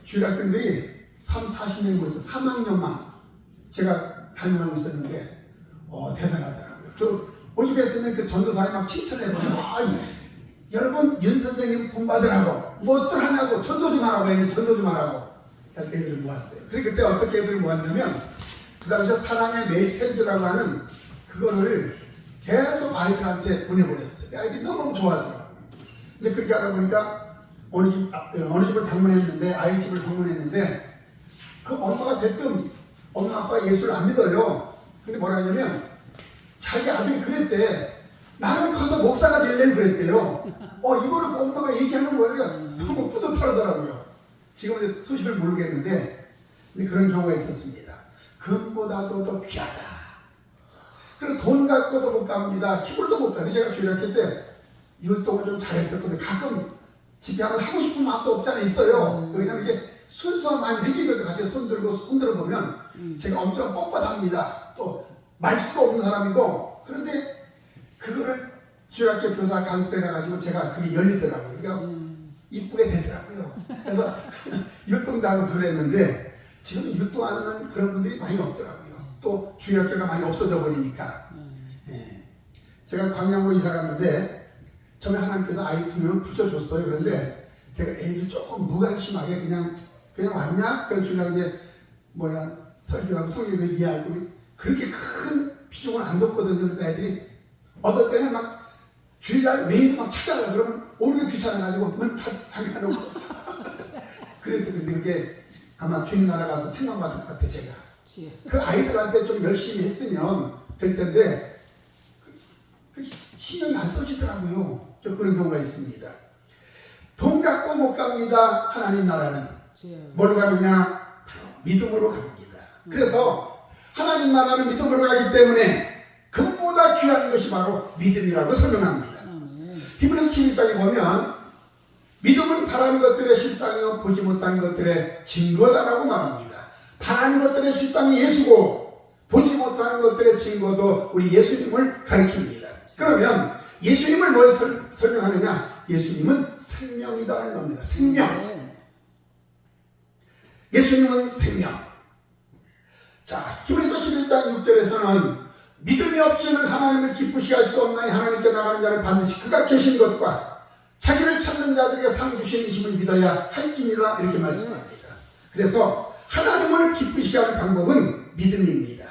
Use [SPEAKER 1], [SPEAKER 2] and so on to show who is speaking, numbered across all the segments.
[SPEAKER 1] 주일 학생들이 40명 모여서 3학년만 제가 담임하고 있었는데 대단하더라고요. 또 오죽했으면 그 전도사님 막 칭찬해버려요. 여러분 윤 선생님 공부하더라고 뭐들 하냐고 전도 좀 하라고 애들 전도 좀 하라고 애들을 모았어요. 그래서 그때 어떻게 애들을 모았냐면 그 당시에 사랑의 메일 편지라고 하는 그거를 계속 아이들한테 보내버렸어요. 아이들이 너무 좋아하더라고요. 근데 그렇게 하다 보니까 어느 집을 방문했는데 아이 집을 방문했는데 그 엄마가 대뜸 엄마 아빠 예수를 안 믿어요. 근데 뭐라 하냐면 자기 아들이 그랬대. 나는 커서 목사가 되려고 그랬대요. 이거를 엄마가 얘기하는 거예요. 그러니까 너무 뿌듯하더라고요. 지금은 소식을 모르겠는데 근데 그런 경우가 있었습니다. 금보다도 더 귀하다. 그리고 돈 갖고도 못 갑니다. 힘으로도 못 가요. 제가 주일학교 때 율동을 좀 잘했었거든요. 가끔 집에 한번 하고 싶은 마음도 없잖아 있어요. 왜냐면 이게 순수한 마음이 생기거든요. 같이 손 들고 흔들어 보면 제가 엄청 뻣뻣합니다. 또 말수도 없는 사람이고 그런데 그거를 주일학교 교사 강습에 가가지고 제가 그게 열리더라고요. 그러니까 이쁘게 되더라고요. 그래서 율동도 하고 그랬는데 지금 율동하는 그런 분들이 많이 없더라고요. 또 주일학교가 많이 없어져 버리니까. 제가 광양으로 이사 갔는데 처음에 하나님께서 아이 2명을 붙여줬어요. 그런데 제가 애들 조금 무관심하게 그냥 왔냐? 그래서 주일날 이제 설교하고 성경도 이해하고 그렇게 큰 비중을 안 뒀거든요. 근데 애들이 어떨 때는 막 주일날 외인도 막 찾아가. 그러면 오르기 귀찮아가지고 문 잠가놓고 그래서 그게 아마 주님 나라 가서 책만 받을 것 같아 제가. 그 아이들한테 좀 열심히 했으면 될 텐데 신경이 안 써지더라고요. 좀 그런 경우가 있습니다. 돈 갖고 못 갑니다. 하나님 나라는 뭘로 가느냐? 바로 믿음으로 갑니다. 그래서 하나님 나라는 믿음으로 가기 때문에 금보다 귀한 것이 바로 믿음이라고 설명합니다. 히브리서 11장에 보면 믿음은 바라는 것들의 실상이요 보지 못하는 것들의 증거다라고 말합니다. 바라는 것들의 실상이 예수고 보지 못하는 것들의 증거도 우리 예수님을 가리킵니다. 그러면 예수님을 뭘 설명하느냐? 예수님은 생명이다라는 겁니다. 생명. 예수님은 생명. 자, 히브리서 11장 6절에서는 믿음이 없이는 하나님을 기쁘시게 할 수 없나니 하나님께 나가는 자는 반드시 그가 계신 것과 자기를 찾는 자들에게 상 주시는 이심을 믿어야 할지니라 이렇게 말씀합니다. 그래서 하나님을 기쁘시게 하는 방법은 믿음입니다.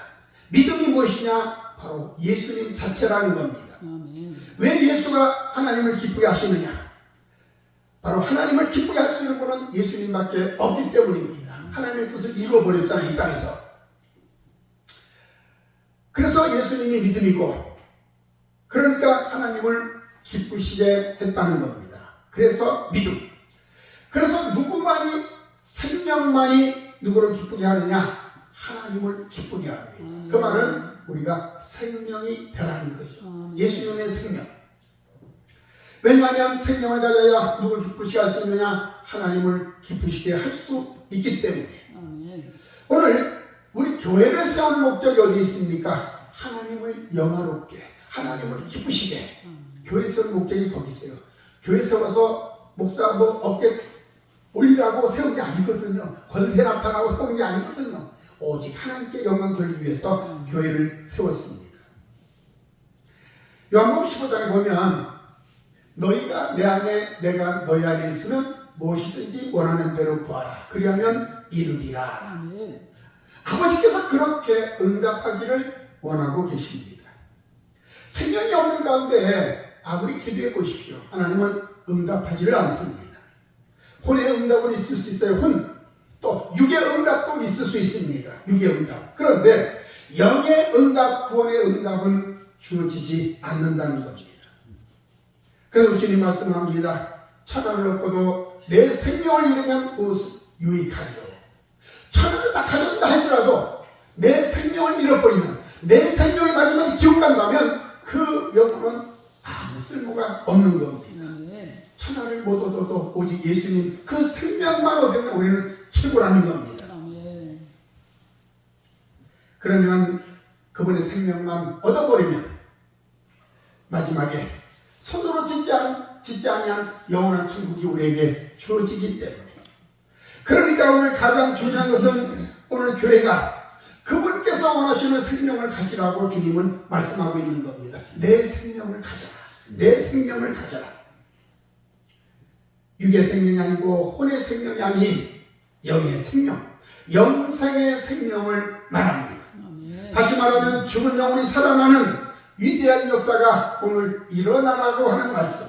[SPEAKER 1] 믿음이 무엇이냐? 바로 예수님 자체라는 겁니다. 왜 예수가 하나님을 기쁘게 하시느냐? 바로 하나님을 기쁘게 할 수 있는 분은 예수님밖에 없기 때문입니다. 하나님의 뜻을 이루어버렸잖아요. 이 땅에서. 그래서 예수님이 믿음이고 그러니까 하나님을 기쁘시게 했다는 겁니다. 그래서 믿음. 그래서 누구만이 생명만이 누구를 기쁘게 하느냐? 하나님을 기쁘게 합니다. 그 말은 우리가 생명이 되라는 거죠. 예수님의 생명. 왜냐하면 생명을 가져야 누구를 기쁘시게 할 수 있느냐? 하나님을 기쁘시게 할 수 있기 때문에. 오늘 우리 교회를 세우는 목적이 어디 있습니까? 하나님을 영화롭게, 하나님을 기쁘시게. 교회 세우는 목적이 거기 있어요. 교회 세워서 목사 어깨 올리라고 세운 게 아니거든요. 권세 나타나고 세우는 게 아니거든요. 오직 하나님께 영광 돌리기 위해서 교회를 세웠습니다. 요한복음 15장에 보면 너희가 내 안에 내가 너희 안에 있으면 무엇이든지 원하는 대로 구하라. 그리하면 이루리라. 아버지께서 그렇게 응답하기를 원하고 계십니다. 생명이 없는 가운데 아무리 기도해 보십시오. 하나님은 응답하지를 않습니다. 혼의 응답은 있을 수 있어요. 혼. 또 육의 응답도 있을 수 있습니다. 육의 응답. 그런데 영의 응답, 구원의 응답은 주어지지 않는다는 겁니다. 그래서 주님 말씀합니다. 천하를 얻고도 내 생명을 잃으면 유익하리요. 천하를 다 가졌다 할지라도 내 생명을 잃어버리면 내 생명이 마지막에 지옥 간다면 그 영혼은 아무 쓸모가 없는 겁니다. 천하를 못 얻어도 오직 예수님 그 생명만 얻으면 우리는 최고라는 겁니다. 그러면 그분의 생명만 얻어버리면 마지막에 손으로 짓지 아니한 영원한 천국이 우리에게 주어지기 때문에 그러니까 오늘 가장 중요한 것은 오늘 교회가 그분께서 원하시는 생명을 가지라고 주님은 말씀하고 있는 겁니다. 내 생명을 가져라. 내 생명을 가져라. 육의 생명이 아니고 혼의 생명이 아닌 영의 생명, 영생의 생명을 말합니다. 다시 말하면 죽은 영혼이 살아나는 위대한 역사가 오늘 일어나라고 하는 말씀.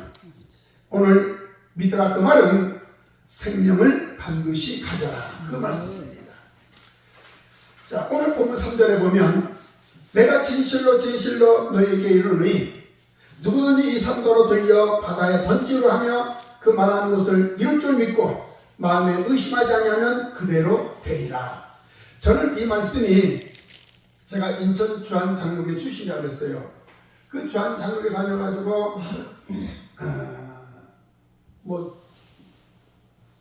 [SPEAKER 1] 오늘 믿으라 그 말은 생명을 반드시 가져라 그 말씀입니다. 자, 오늘 본문 3절에 보면 내가 진실로 진실로 너에게 이르노니 누구든지 이 산도로 들려 바다에 던지려 하며 그 말하는 것을 이룰 줄 믿고 마음에 의심하지 않으면 그대로 되리라. 저는 이 말씀이 제가 인천 주한 장로교 출신이라고 그랬어요. 그 주한 장로교 다녀가지고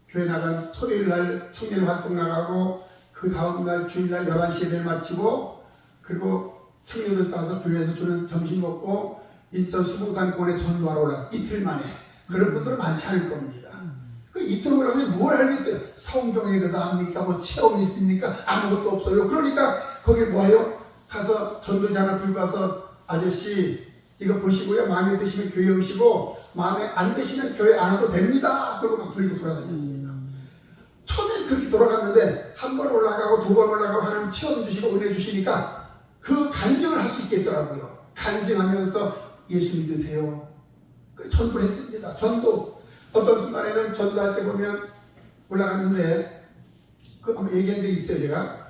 [SPEAKER 1] 교회 나간 토요일 날 청년 활동 나가고 그 다음날 주일날 11시 예배를 마치고 그리고 청년들 따라서 교회에서 주는 점심 먹고 인천 수봉산공원에 전도하러 올라가 이틀 만에 그런 분들은 많지 않을 겁니다. 그 이틀 올라가서 뭘 알겠어요? 성경에 대해서 압니까? 뭐 체험이 있습니까? 아무것도 없어요. 그러니까 거기 뭐해요? 가서 전도자 하나 들고 가서 아저씨 이거 보시고요. 마음에 드시면 교회 오시고 마음에 안 드시면 교회 안 와도 됩니다. 그러고 막 들고 돌아다녔습니다. 처음엔 그렇게 돌아갔는데 한 번 올라가고 두 번 올라가고 하나님 체험 주시고 은혜 주시니까 그 간증을 할 수 있겠더라고요. 간증하면서 예수 믿으세요. 전도를 했습니다. 전도. 어떤 순간에는 전도할 때 보면 올라갔는데 그 한번 얘기한 적이 있어요. 제가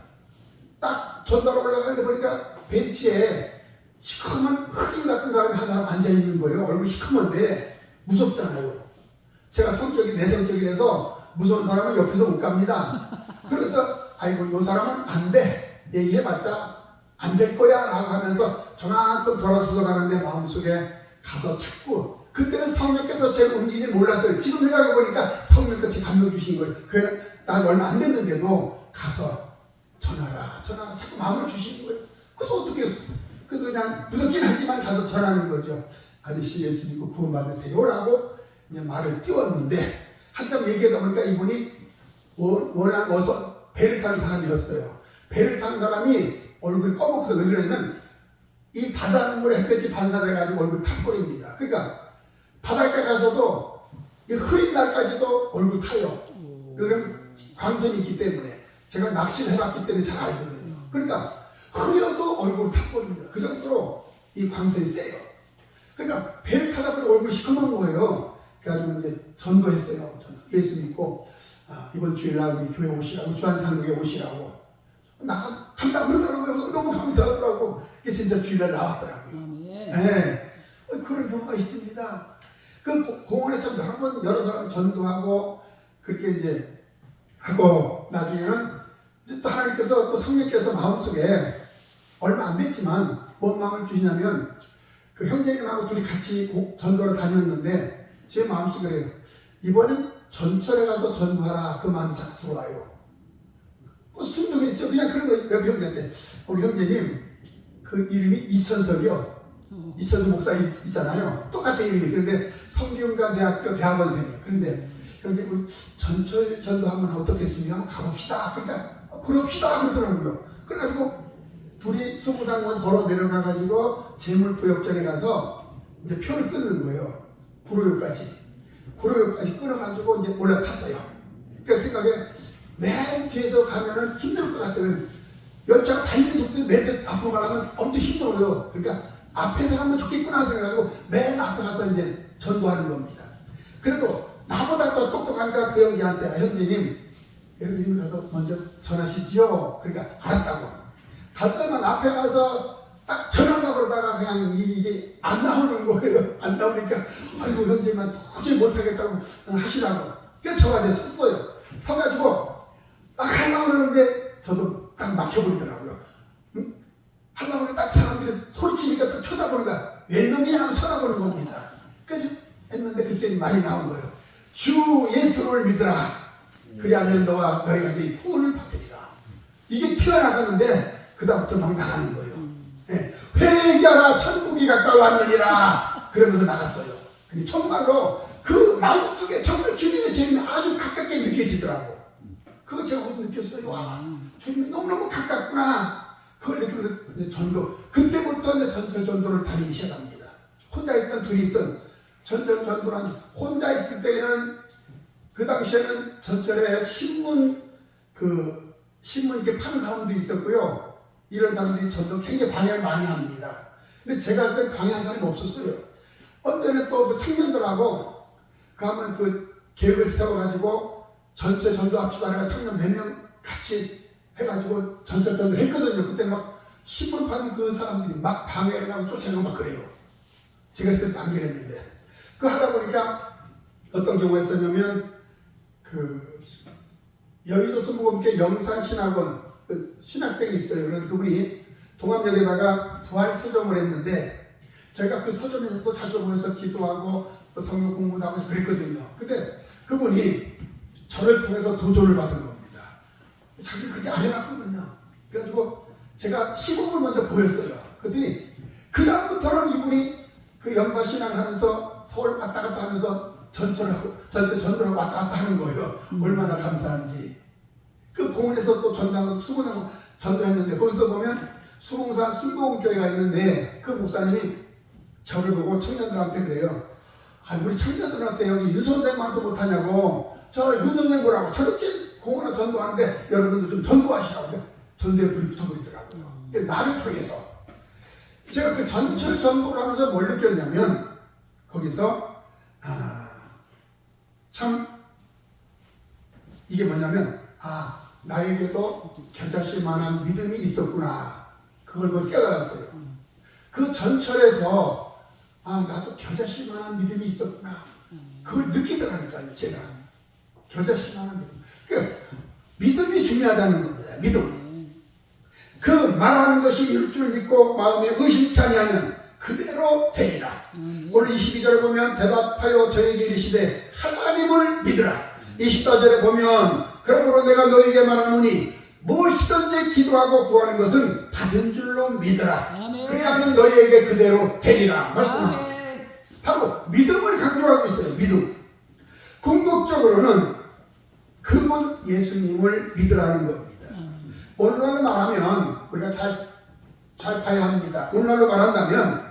[SPEAKER 1] 딱 전도하러 올라가는데 보니까 벤치에 시커먼 흑인 같은 사람이 한 사람 앉아있는 거예요. 얼굴이 시커먼데 무섭잖아요. 제가 성격이 내성적이라서 무서운 사람은 옆에서 못 갑니다. 그래서 아이고 이 사람은 안 돼. 얘기해봤자 안 될 거야 라고 하면서 저만큼 돌아서서 가는데 마음속에 가서 찾고 그때는 성령께서 제가 움직이지 몰랐어요. 지금 생각해보니까 성령께서 감동 주신 거예요. 교회는 난 얼마 안 됐는데도 가서 전하라 자꾸 마음을 주시는 거예요. 그래서 어떻게 했어요? 그래서 그냥 무섭긴 하지만 가서 전하는 거죠. 아저씨 예수 믿고 구원받으세요 라고 이제 말을 띄웠는데 한참 얘기하다 보니까 이분이 워낙 어서 배를 타는 사람이었어요. 배를 타는 사람이 얼굴이 꺼먹어서 왜 그러냐면 이 바닷물에 햇볕이 반사돼가지고 얼굴 탁버립니다. 그러니까 바닷가 가서도 이 흐린 날까지도 얼굴 타요. 그러면 광선이 있기 때문에 제가 낚시를 해봤기 때문에 잘 알거든요. 그러니까 흐려도 얼굴 탁버립니다. 그 정도로 이 광선이 세요. 그러니까 배를 타다 보니 얼굴이 시커먼 거예요. 그래가지고 이제 전도했어요. 예수 믿고 이번 주일날 우리 교회 오시라고 주한 장로교회 오시라고 간다고 그러더라고요. 너무 감사하더라고. 그게 진짜 주일날 나왔더라고요. 네. 그런 경우가 있습니다. 그 공원에 참 여러 사람 전도하고 그렇게 이제 하고 나중에는 또 하나님께서 또 성령께서 마음속에 얼마 안 됐지만 뭔 마음을 주시냐면 그 형제님하고 둘이 같이 전도를 다녔는데 제 마음속에 그래요. 이번엔 전철에 가서 전도하라. 그 마음이 자꾸 들어와요. 순종했죠. 그냥 그런 거 옆에 형제인데 우리 형제님 그 이름이 이천석이요. 이천석 목사 있잖아요. 똑같은 이름이. 그런데 성균관대학교 대학원생이에요. 그런데 형제님 우리 전철 전도 한번 어떻겠습니까? 한번 가봅시다. 그러니까 그럽시다 그러더라고요. 그래가지고 둘이 수부상원 걸어 내려가가지고 제물포역전에 가서 이제 표를 끊는 거예요. 구로역까지 끊어가지고 이제 올라탔어요. 그 생각에 맨 뒤에서 가면은 힘들 것 같아요. 열차가 달리는 속도에 맨 앞으로 가려면 엄청 힘들어요. 그러니까 앞에서 가면 좋겠구나 생각하고 맨 앞에 가서 이제 전도하는 겁니다. 그래도 나보다 더 똑똑하니까 그 형제한테 형제님 가서 먼저 전하시지요. 그러니까 알았다고. 갈 때만 앞에 가서 딱 전하려고 그러다가 그냥 이게 안 나오는 거예요. 안 나오니까 아이고 형제만 도저히 못하겠다고 하시라고. 그래서 저가 이제 섰어요. 서가지고 딱 하려고 그러는데 저도 딱 막혀버리더라고요. 응? 하려고 그러는데 딱 사람들이 소리치니까 딱 쳐다보는 거야. 웬 놈이야 하고 쳐다보는 겁니다. 그래서 했는데 그때 말이 나온 거예요. 주 예수를 믿으라. 그리하면 너희가 이제 구원을 받으리라. 이게 튀어나가는데 그다음부터 막 나가는 거예요. 네. 회개하라 천국이 가까웠느니라 그러면서 나갔어요. 근데 정말로 그 마음속에 정말 주님의 재림이 아주 가깝게 느껴지더라고. 그걸 제가 어디서 느꼈어요. 와, 주님이 너무너무 가깝구나. 그걸 느끼면서 이제 전도, 그때부터 이제 전철 전도를 다니기 시작합니다. 혼자 있던 둘이 있던 전철 전도란, 혼자 있을 때에는 그 당시에는 전철에 신문 이렇게 파는 사람도 있었고요. 이런 사람들이 전도 굉장히 방해를 많이 합니다. 근데 제가 그때 방해한 사람이 없었어요. 언제는 또 청년들하고 한번 계획을 세워가지고 전체 전도합시다 해가 청년 몇 명 같이 해가지고 전철 전도를 했거든요. 그때 막 신문 파는 그 사람들이 막 방해를 하고 쫓아내고 막 그래요. 제가 있을 때 안 그랬는데. 하다 보니까 어떤 경우가 있었냐면 여의도 순복음교회 영산신학원 신학생이 있어요. 그래서 그분이 동암역에다가 부활 서점을 했는데 저희가 그 서점에서 또 자주 모여서 기도하고 또 성경 공부도 하고 그랬거든요. 근데 그분이 저를 통해서 도전을 받은 겁니다. 자기는 그렇게 안 해봤거든요. 그래가지고 제가 시범을 먼저 보였어요. 그랬더니 그 다음부터는 이분이 그 영산신학을 하면서 서울 왔다 갔다 하면서 전철 전도를 왔다 갔다 하는 거예요. 얼마나 감사한지. 그 공원에서 또 전도하고 수공하고 전도했는데 거기서 보면 수공산 순복음교회가 있는데 그 목사님이 저를 보고 청년들한테 그래요. 아, 우리 청년들한테 여기 윤 선생님한테 못하냐고. 저 윤 선생님 보라고. 저렇게 공원에 전도하는데 여러분들 좀 전도하시라고. 전도에 불이 붙어버리더라고요. 나를 통해서. 제가 그 전철 전도를 하면서 뭘 느꼈냐면 거기서 참 이게 뭐냐면 나에게도 겨자씨 만한 믿음이 있었구나. 그걸 뭐 깨달았어요. 그 전철에서 나도 겨자씨 만한 믿음이 있었구나. 그걸 느끼더라니까요. 제가 겨자씨 만한 믿음. 그러니까 믿음이 중요하다는 겁니다. 믿음. 그 말하는 것이 이룰 줄 믿고 마음에 의심치 아니하면 그대로 되리라. 오늘 22절에 보면 대답하여 저에게 이르시되 하나님을 믿으라. 24절에 보면 그러므로 내가 너에게 말하노니 무엇이든지 기도하고 구하는 것은 받은 줄로 믿으라. 그리하면 너희에게 그대로 되리라. 말씀합니다. 바로 믿음을 강조하고 있어요. 믿음. 궁극적으로는 그분 예수님을 믿으라는 겁니다. 오늘날로 말하면 우리가 잘 봐야 합니다. 오늘날로 말한다면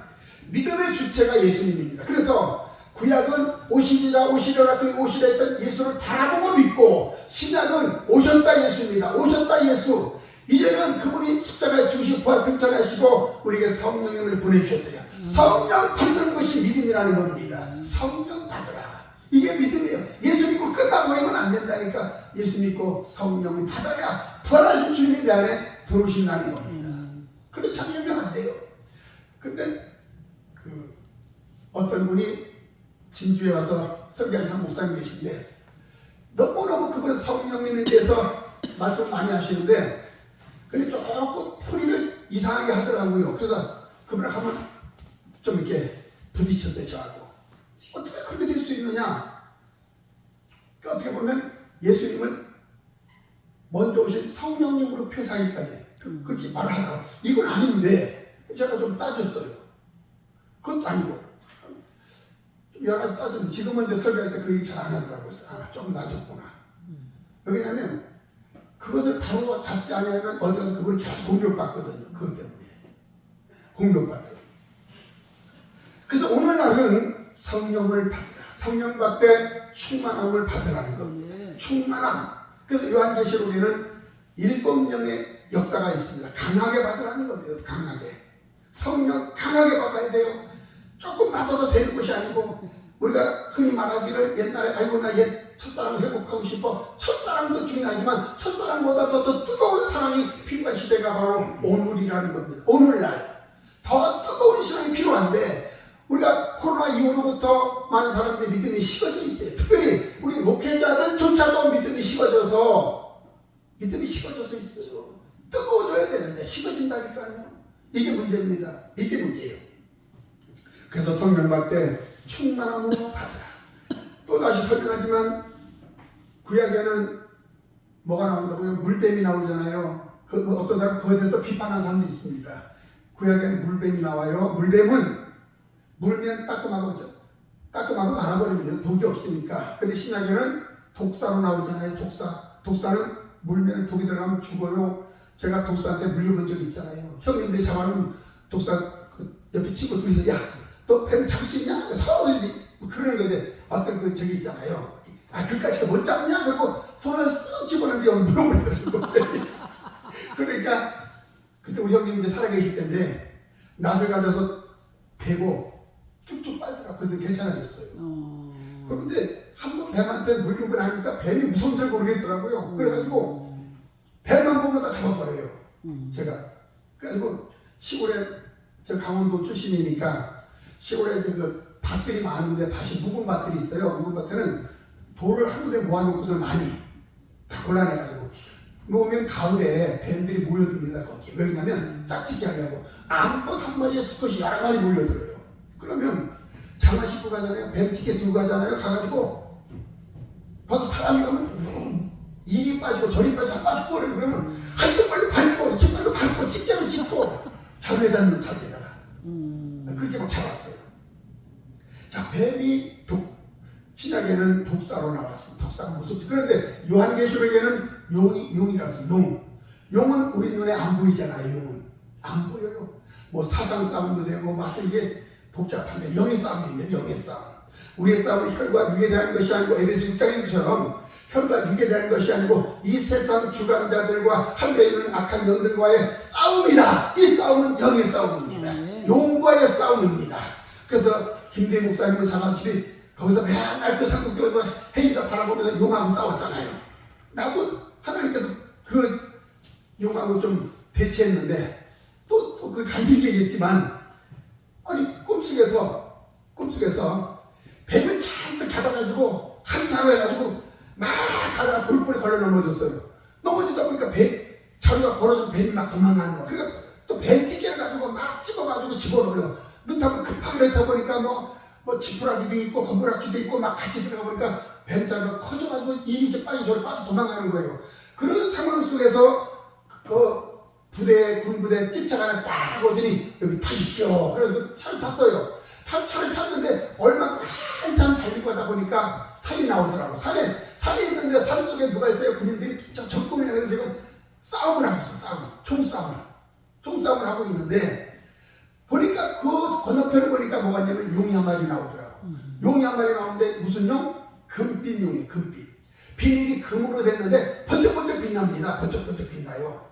[SPEAKER 1] 믿음의 주체가 예수님입니다. 그래서 구약은 오시리라 그 오시라 했던 예수를 바라보고 믿고 신약은 오셨다 예수입니다. 오셨다 예수. 이제는 그분이 십자가에 죽으시고 부활 승천하시고 우리에게 성령님을 보내주셨어요. 성령 받는 것이 믿음이라는 겁니다. 성령 받으라. 이게 믿음이에요. 예수 믿고 끝나버리면 안 된다니까. 예수 믿고 성령을 받아야 부활하신 주님이 내 안에 들어오신다는 겁니다. 그렇지 않으면 안 돼요. 근데 어떤 분이 진주에 와서 설교하시는 목사님 계신데 너무너무 그분 성령님에 대해서 말씀 많이 하시는데 근데 조금 풀이를 이상하게 하더라고요. 그래서 그분을 한번 좀 이렇게 부딪혔어요. 저하고. 어떻게 그렇게 될 수 있느냐? 어떻게 보면 예수님을 먼저 오신 성령님으로 표상하기까지 그렇게 말을 하더라고요. 이건 아닌데 제가 좀 따졌어요. 그것도 아니고 좀 여러 가지 따졌는데 지금은 이제 설교할 때 그 얘기 잘 안 하더라고요. 좀 낮았구나. 왜냐하면 그것을 바로 잡지 않으면 어디 가서 그분이 계속 공격받거든요. 그것 때문에. 공격받아요. 그래서 오늘날은 성령을 받으라. 성령 받되 충만함을 받으라는 겁니다. 충만함. 그래서 요한계시록에는 7명의 역사가 있습니다. 강하게 받으라는 겁니다. 강하게. 성령 강하게 받아야 돼요. 조금 받아서 되는 것이 아니고 우리가 흔히 말하기를 옛날에 아이고 나 옛 첫사랑 회복하고 싶어. 첫사랑도 중요하지만 첫사랑보다 더 뜨거운 사랑이 필요한 시대가 바로 오늘이라는 겁니다. 오늘날 더 뜨거운 사랑이 필요한데 우리가 코로나 이후로부터 많은 사람들의 믿음이 식어져 있어요. 특별히 우리 목회자들조차도 믿음이 식어져서 있어요. 뜨거워져야 되는데 식어진다니까요. 이게 문제입니다. 이게 문제예요. 그래서 성령 받되 충만함으로 받으라. 또 다시 설명하지만 구약에는 뭐가 나온다고요? 물뱀이 나오잖아요. 어떤 사람 그거에 대해서 비판하는 사람도 있습니다. 구약에는 물뱀이 나와요. 물뱀은 물면 따끔하고 말아버리면 독이 없으니까. 근데 신약에는 독사로 나오잖아요. 독사는 물면 독이 들어가면 죽어요. 제가 독사한테 물려본 적 있잖아요. 형님들이 잡아놓은 독사 그 옆에 친구 둘이서 야, 너 뱀 잡을 수 있냐? 서울인데 뭐 그러는 건데 어떤 그 저기 있잖아요. 아, 그까지 못 잡냐? 그리고 손을 쓱 집어넣는데 여기 물어버리더라고요. 그러니까 그때 우리 형님이 살아계실 때인데 낫을 가져서 베고 쭉쭉 빨더라고요. 그래도 괜찮아졌어요. 그런데 한 번 뱀한테 물리고 나니까 뱀이 무서운 줄 모르겠더라고요. 그래가지고 뱀만 보면 다 잡아버려요. 제가. 그래가지고 시골에 저 강원도 출신이니까 시골에 이제 그 밭들이 많은데 밭이 묵은 밭들이 있어요. 묵은 밭에는 돌을 한 군데 모아놓고서 많이 다 골라내가지고 놓으면 가을에 뱀들이 모여듭니다. 거기. 왜냐면 짝짓기 하려고 암컷 한 마리에 수컷이 여러 마리 몰려들어요. 그러면 장화 싣고 가잖아요. 뱀 티켓 들고 가잖아요. 가가지고 벌써 사람이 가면 이리 빠지고 저리 빠지고 그러면 한쪽발로 밟고 이쪽발로 밟고 집게로 짚고 자루에다 넣는 자루에다가 그렇게 막 잡았어요. 자, 뱀이 신약에는 독사로 나왔습니다. 독사가 무섭지. 그런데 요한계시록에는 용이라서 용은 우리 눈에 안 보이잖아요. 용은 안 보여요. 뭐 사상 싸움도 되고 막 이게 복잡한데 영의 싸움입니다. 영의 싸움. 우리의 싸움은 혈과 육에 대한 것이 아니고 에베소 6장처럼 혈과 육에 대한 것이 아니고 이 세상 주관자들과 하늘에 있는 악한 영들과의 싸움이다. 이 싸움은 영의 싸움입니다. 용과의 싸움입니다. 그래서 김대희 목사님은 잘 아시다시피 거기서 맨날 그 삼국들에서 해인자 바라보면서 용하고 싸웠잖아요. 나도 하나님께서 그 용하고 좀 대치했는데 또 그 간증 얘기했지만 아니 꿈속에서 뱀을 잔뜩 잡아가지고 한차로 해가지고 막 가다가 돌불에 걸려 넘어졌어요. 넘어지다 보니까 자루가 벌어져서 뱀이 막 도망가는 거야. 그러니까 또 뱀 튀겨 가지고 막 집어가지고 집어넣어요. 넣다가 급하게 넣다 보니까 뭐 지푸라기도 있고 거부라기도 있고 막 같이 들어가 보니까 뱀자루가 커져가지고 이리 빠지 저리 빠져 도망가는 거예요. 그런 상황 속에서 그 군부대 찝차가 하나 딱 오더니 여기 타십시오. 그래서 차를 탔어요. 차를 탔는데 얼마 한참 달리고 하다 보니까 산이 나오더라고. 산에 있는데 산 속에 누가 있어요? 군인들이 적군을 향해서 지금 싸움을 하고 있어요. 총싸움을 하고 있는데 보니까 그 건너편을 보니까 뭐가 있냐면 용이 한 마리 나오더라고. 용이 한 마리 나오는데 무슨 용? 금빛 용이 금빛. 비닐이 금으로 됐는데 번쩍번쩍 빛납니다. 번쩍번쩍 빛나요.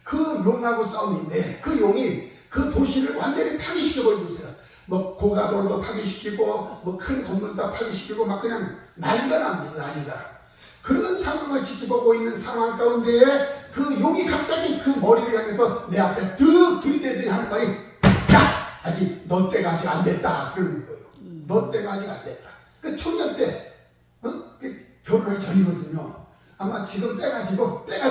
[SPEAKER 1] 그 용하고 싸움인데 그 용이 그 도시를 완전히 파괴시켜버리고 있어요. 뭐 고가도로도 파괴시키고 뭐 큰 건물도 파괴시키고 막 그냥 난리가 납니다. 난리가. 그런 상황을 지켜보고 있는 상황 가운데에 그 용이 갑자기 그 머리를 향해서 내 앞에 득 들이대더니 하는 말이 야! 아직 너 때가 아직 안 됐다. 그러는 거예요. 너 때가 아직 안 됐다. 그 청년 때 그 결혼할 전이거든요. 아마 지금 때가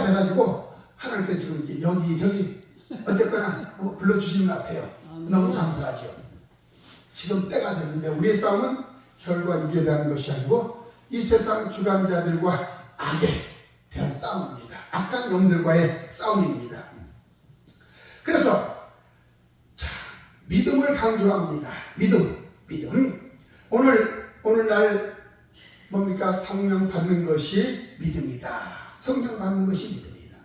[SPEAKER 1] 돼가지고 하나님께서 지금 이제 여기 어쨌거나 불러주시는 것 같아요. 너무 감사하죠. 지금 때가 됐는데 우리의 싸움은 혈과 육에 대한 것이 아니고 이 세상 주관자들과 악에 대한 싸움입니다. 악한 영들과의 싸움입니다. 그래서 믿음을 강조합니다. 믿음. 오늘날 뭡니까? 성령 받는 것이 믿음이다. 성령 받는 것이 믿음이다.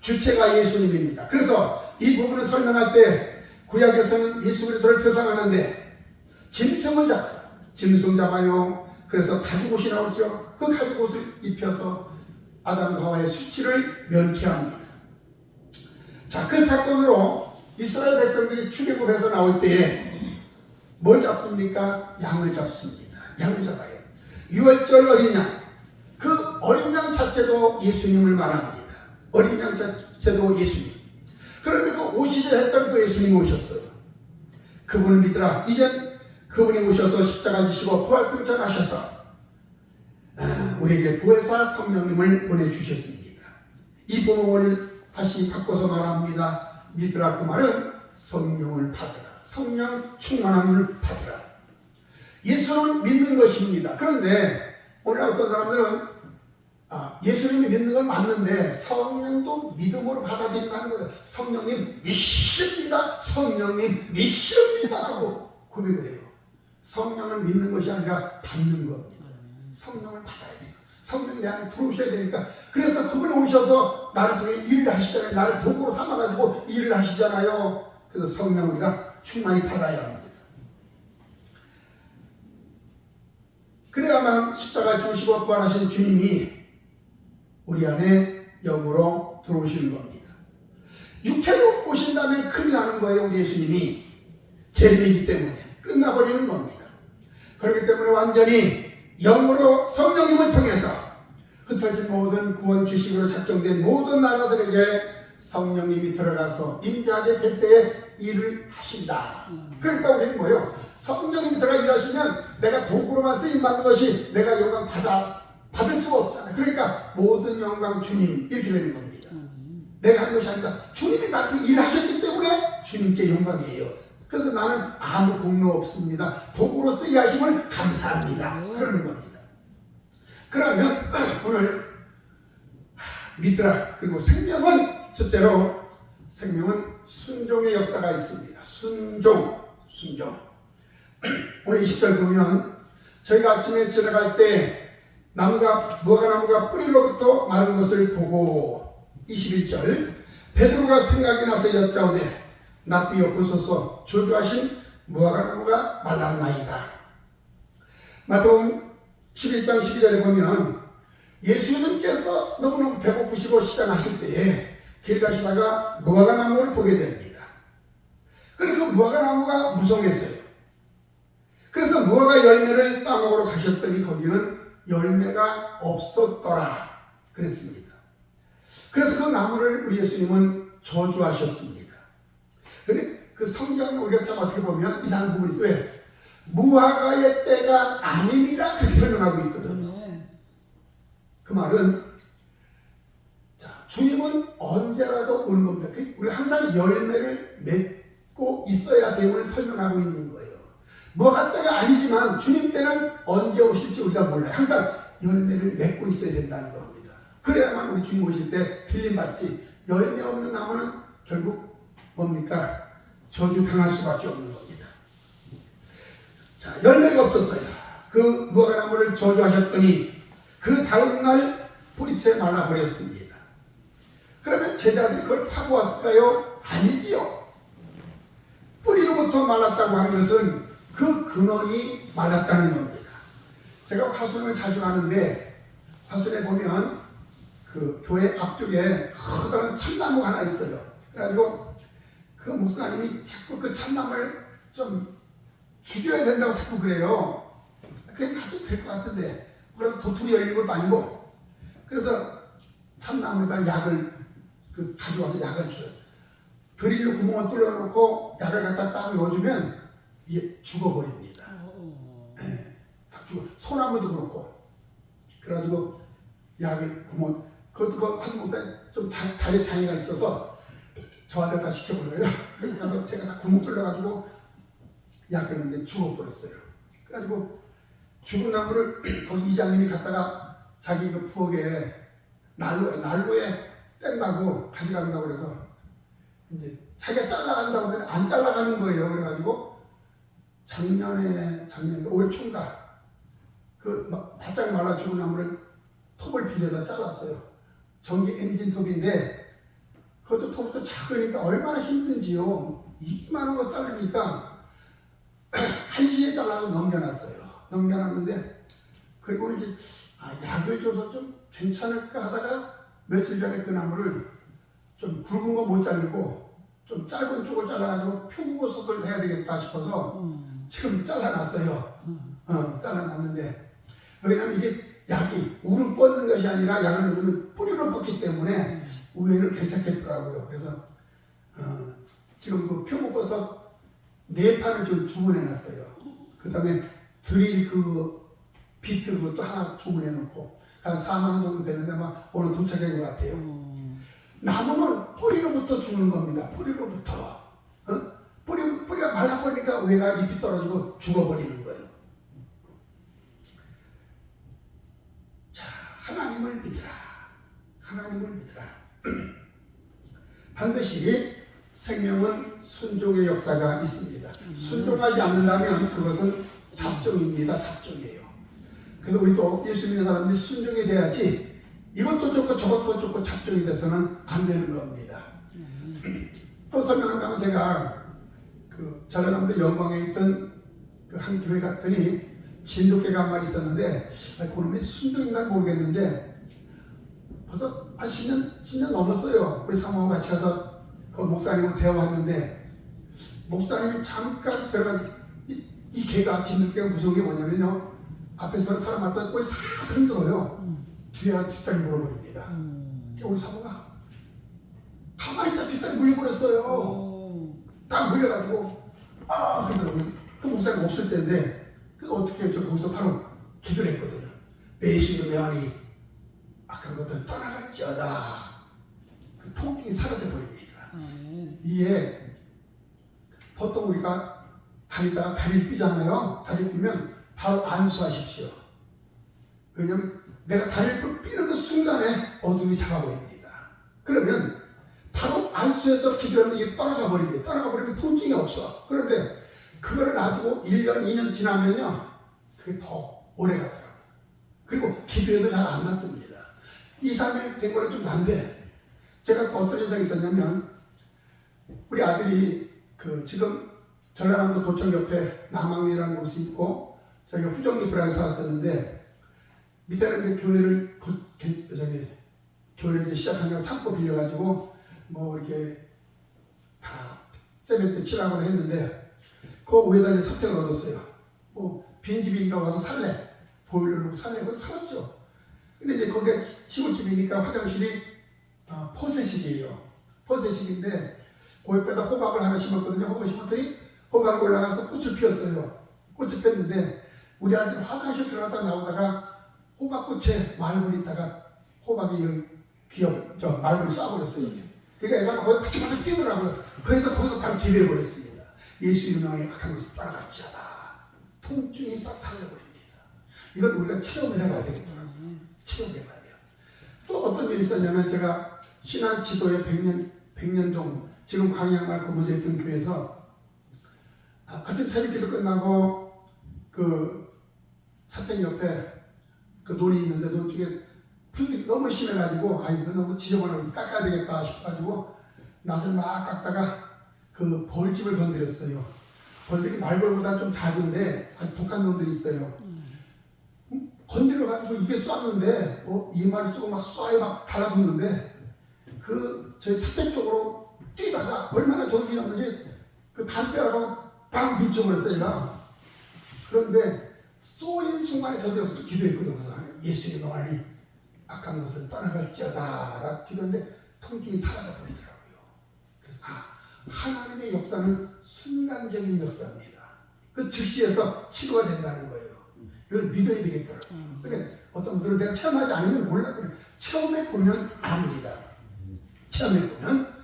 [SPEAKER 1] 주체가 예수님입니다. 그래서 이 부분을 설명할 때 구약에서는 예수 그리스도를 표상하는데 짐승을 잡아요. 그래서 가죽옷이 나오죠. 그 가죽옷을 입혀서 아담과 하와의 수치를 면케합니다. 자, 그 사건으로 이스라엘 백성들이 출애굽해서 나올 때에 뭘 잡습니까? 양을 잡습니다. 양을 잡아요. 유월절 어린 양. 그 어린 양 자체도 예수님을 말합니다. 어린 양 자체도 예수님. 그런데 그 오시려 했던 그 예수님이 오셨어요. 그분을 믿으라. 이젠 그분이 오셔서 십자가 지시고 부활승천하셔서 우리에게 보혜사 성령님을 보내주셨습니다. 이 부분을 다시 바꿔서 말합니다. 믿으라. 그 말은 성령을 받으라. 성령 충만함을 받으라. 예수는 믿는 것입니다. 그런데 오늘 어떤 사람들은 예수님이 믿는 건 맞는데 성령도 믿음으로 받아들인다는 거예요. 성령님 믿습니다. 성령님 믿습니다. 하고 고백을 해요. 성령을 믿는 것이 아니라 받는 겁니다. 성령을 받아야 돼요. 성령이 내 안에 들어오셔야 되니까 그래서 그분이 오셔서 나를 통해 일을 하시잖아요. 나를 도구로 삼아가지고 일을 하시잖아요. 그래서 성령 우리가 충만히 받아야 합니다. 그래야만 십자가 죽으시고 부활하신 주님이 우리 안에 영으로 들어오시는 겁니다. 육체로 오신다면 큰일 나는 거예요. 우리 예수님이 재림이기 때문에 끝나버리는 겁니다. 그렇기 때문에 완전히 영으로 성령님을 통해서 흩어진 모든 구원 주식으로 작정된 모든 나라들에게 성령님이 들어가서 임재하게 될 때에 일을 하신다. 그러니까 우리는 뭐예요? 성령님이 들어가 일하시면 내가 도구로만 쓰임받는 것이 내가 영광 받을 수가 없잖아요. 그러니까 모든 영광 주님 이렇게 되는 겁니다. 내가 한 것이 아니라 주님이 나한테 일하셨기 때문에 주님께 영광이에요. 그래서 나는 아무 공로 없습니다. 도구로 쓰게 하심을 감사합니다. 그러는 겁니다. 그러면 오늘 믿으라. 그리고 생명은 첫째로 생명은 순종의 역사가 있습니다. 순종. 오늘 20절 보면 저희가 아침에 지나갈 때 무화과나무가 뿌리로부터 마른 것을 보고 21절 베드로가 생각이 나서 여짜오되 납비 엎으소서 저주하신 무화과나무가 말랐나이다. 마태복음 11장 12절에 보면 예수님께서 너무너무 배고프시고 시장하실 때에 길 가시다가 무화과나무를 보게 됩니다. 그리고 그 무화과나무가 무성했어요. 그래서 무화과 열매를 따먹으러 가셨더니 거기는 열매가 없었더라 그랬습니다. 그래서 그 나무를 우리 예수님은 저주하셨습니다. 그런데 그 성경은 우리가 참 어떻게 보면 이상한 부분이 있어요. 왜? 무화과의 때가 아닙니다 그렇게 설명하고 있거든요. 그 말은 주님은 언제라도 오는 겁니다. 우리 항상 열매를 맺고 있어야 됨을 설명하고 있는 거예요. 무화과 때가 아니지만 주님 때는 언제 오실지 우리가 몰라요. 항상 열매를 맺고 있어야 된다는 겁니다. 그래야만 우리 주님 오실 때 틀림받지. 열매 없는 나무는 결국 뭡니까? 저주당할 수밖에 없는 겁니다. 자, 열매가 없었어요. 그 무화과 나무를 저주하셨더니 그 다음날 뿌리채 말라버렸습니다. 그러면 제자들이 그걸 파고 왔을까요? 아니지요. 뿌리로부터 말랐다고 하는 것은 그 근원이 말랐다는 겁니다. 제가 화순을 자주 가는데 화순에 보면 그 교회 앞쪽에 커다란 참나무가 하나 있어요. 그래가지고 그 목사님이 자꾸 그 참나무를 좀 죽여야 된다고 자꾸 그래요. 그게 가도 될 것 같은데 그럼 도토리 열린 것도 아니고 그래서 참나무에다 약을 가져와서 약을 주셨어요. 드릴로 구멍을 뚫어놓고 약을 갖다 딱 넣어주면 이게 죽어버립니다. 네, 딱 죽어. 소나무도 그렇고. 그래가지고 약을 그것도 하수 목사님 좀 다리에 장애가 있어서 저한테 다 시켜버려요. 그래서 제가 다 구멍 뚫려가지고 약을 넣는데 죽어버렸어요. 그래가지고 죽은 나무를 거기 이장님이 갖다가 자기 그 부엌에 난로에 뗀다고 가져간다고 그래서 이제 자기가 잘라간다고 그러는데 안 잘라가는 거예요. 그래가지고 작년에 올 초인가 그 바짝 말라 죽은 나무를 톱을 빌려다 잘랐어요. 전기 엔진 톱인데 그것도 톱도 작으니까 얼마나 힘든지요. 이만한 거 자르니까 한시에 잘라서 넘겨놨는데 그리고 이제 약을 줘서 좀 괜찮을까 하다가 며칠 전에 그 나무를 좀 굵은 거 못 자르고 좀 짧은 쪽을 잘라가지고 표고버섯을 해야 되겠다 싶어서 지금 잘라놨어요. 잘라놨는데 왜냐면 이게 약이 우르 뻗는 것이 아니라 약을 넣으면 뿌리로 뻗기 때문에 의외로 괜찮겠더라고요. 그래서 지금 그 표고버섯 4판을 지금 주문해놨어요. 그 다음에 드릴 비트 그것도 하나 주문해놓고 한 4만 원 정도 되는데 아마 오늘 도착한 것 같아요. 나무는 뿌리로부터 죽는 겁니다. 뿌리로부터. 뿌리가 말라버리니까 의가 잎이 떨어지고 죽어버리는 거예요. 자, 하나님을 믿으라. 반드시 생명은 순종의 역사가 있습니다. 순종하지 않는다면 그것은 잡종입니다. 잡종이에요. 그래서 우리도 예수 믿는 사람들이 순종이 돼야지 이것도 좋고 저것도 좋고 잡종이 돼서는 안 되는 겁니다. 또 설명한다면 제가 그 전라남도 영광에 있던 그 한 교회 갔더니 진돗개가 한 마리 있었는데 그놈이 순종인가 모르겠는데 벌써 한 10년 넘었어요. 우리 사모하고 같이 가서 그 목사님하고 대화했는데 목사님이 잠깐 들어간 이 개가 진돗개가 무서운 게 뭐냐면요. 앞에서 사람 앞에 꼬리 살살 흔들어요. 뒤에 뒷다리 물어버립니다. 우리 사모가 가만히 있다 뒷다리 물려버렸어요. 딱 물려가지고 그러더라고요. 그 목사님 없을 때인데 그 어떻게 저 거기서 바로 기도를 했거든요. 예수 이름의 안이 악한 것들 떠나갈지어다. 그 통증이 사라져 버립니다. 이에 보통 우리가 다니다가 다리를 삐잖아요. 다리를 삐면 바로 안수하십시오. 왜냐하면 내가 다리를 삐는 그 순간에 어둠이 잡아버립니다. 그러면 바로 안수해서 기도하면 이게 떠나가 버립니다. 떠나가 버리면 통증이 없어. 그런데 그거를 놔두고 1년, 2년 지나면요. 그게 더 오래 가더라고요. 그리고 기도해도 잘 안 낫습니다. 2, 3일 된 거는 좀 난데 제가 또 어떤 현상이 있었냐면 우리 아들이 그 지금 전라남도 도청 옆에 남항리라는 곳이 있고 저희가 후정 리프라에 살았었는데 밑에는 이제 교회를 이제 시작하냐고 창고 빌려가지고 뭐 이렇게 다 세멘트 칠하고 했는데 그 위에다 이제 사택을 얻었어요. 뭐 빈집이니까 와서 살래. 보일러 놓고 살래. 그래서 살았죠. 근데 이제 거기가 시골집이니까 화장실이 포세식이에요. 포세식인데 그 옆에다 호박을 하나 심었거든요. 호박을 심었더니 호박이 올라가서 꽃을 피웠어요. 꽃을 폈는데 우리 아들 화장실 들어갔다 나오다가 호박꽃에 말벌이 있다가 호박이 여기 말벌이 쏴버렸어요. 그러니까 애가 거기 바짝바짝 뛰더라고요. 그래서 거기서 바로 기대해버렸습니다. 예수 이름으로 악한 것을 따라갔지어다. 통증이 싹 사라져버립니다. 이건 우리가 체험을 해봐야 되겠더라고요. 체험을 해봐야 돼요. 또 어떤 일이 있었냐면 제가 신안 지도의 100년동 지금 광양말 고문에 있던 교회에서 아침 새벽기도 끝나고 그 사택 옆에 그 논이 있는데 논 쪽에 풀이 너무 심해가지고 이거 너무 지저분해서 깎아야 되겠다 싶어가지고 낫을 막 깎다가 그 벌집을 건드렸어요. 벌집이 말벌보다 좀 작은데 아주 독한 놈들이 있어요. 건드려가지고 이게 쐈는데 이마를 쓰고 막 쏴요. 막 달라붙는데 그 저희 사택 쪽으로 뛰다가 얼마나 정신이 없는지 그 담벼락하고 빵 밀쳐버렸어요. 얘가. 그런데 쏘인 순간에 저도 여기서 기도했거든요. 그래서 예수님의 말이 악한 것은 떠나갈지어다 라고 기도했는데 통증이 사라져버리더라고요. 그래서 하나님의 역사는 순간적인 역사입니다. 그 즉시에서 치료가 된다는 거예요. 이걸 믿어야 되겠더라고요. 그러니까 어떤 분들은 내가 체험하지 않으면 몰라. 그래. 체험해 보면 압니다. 체험해 보면.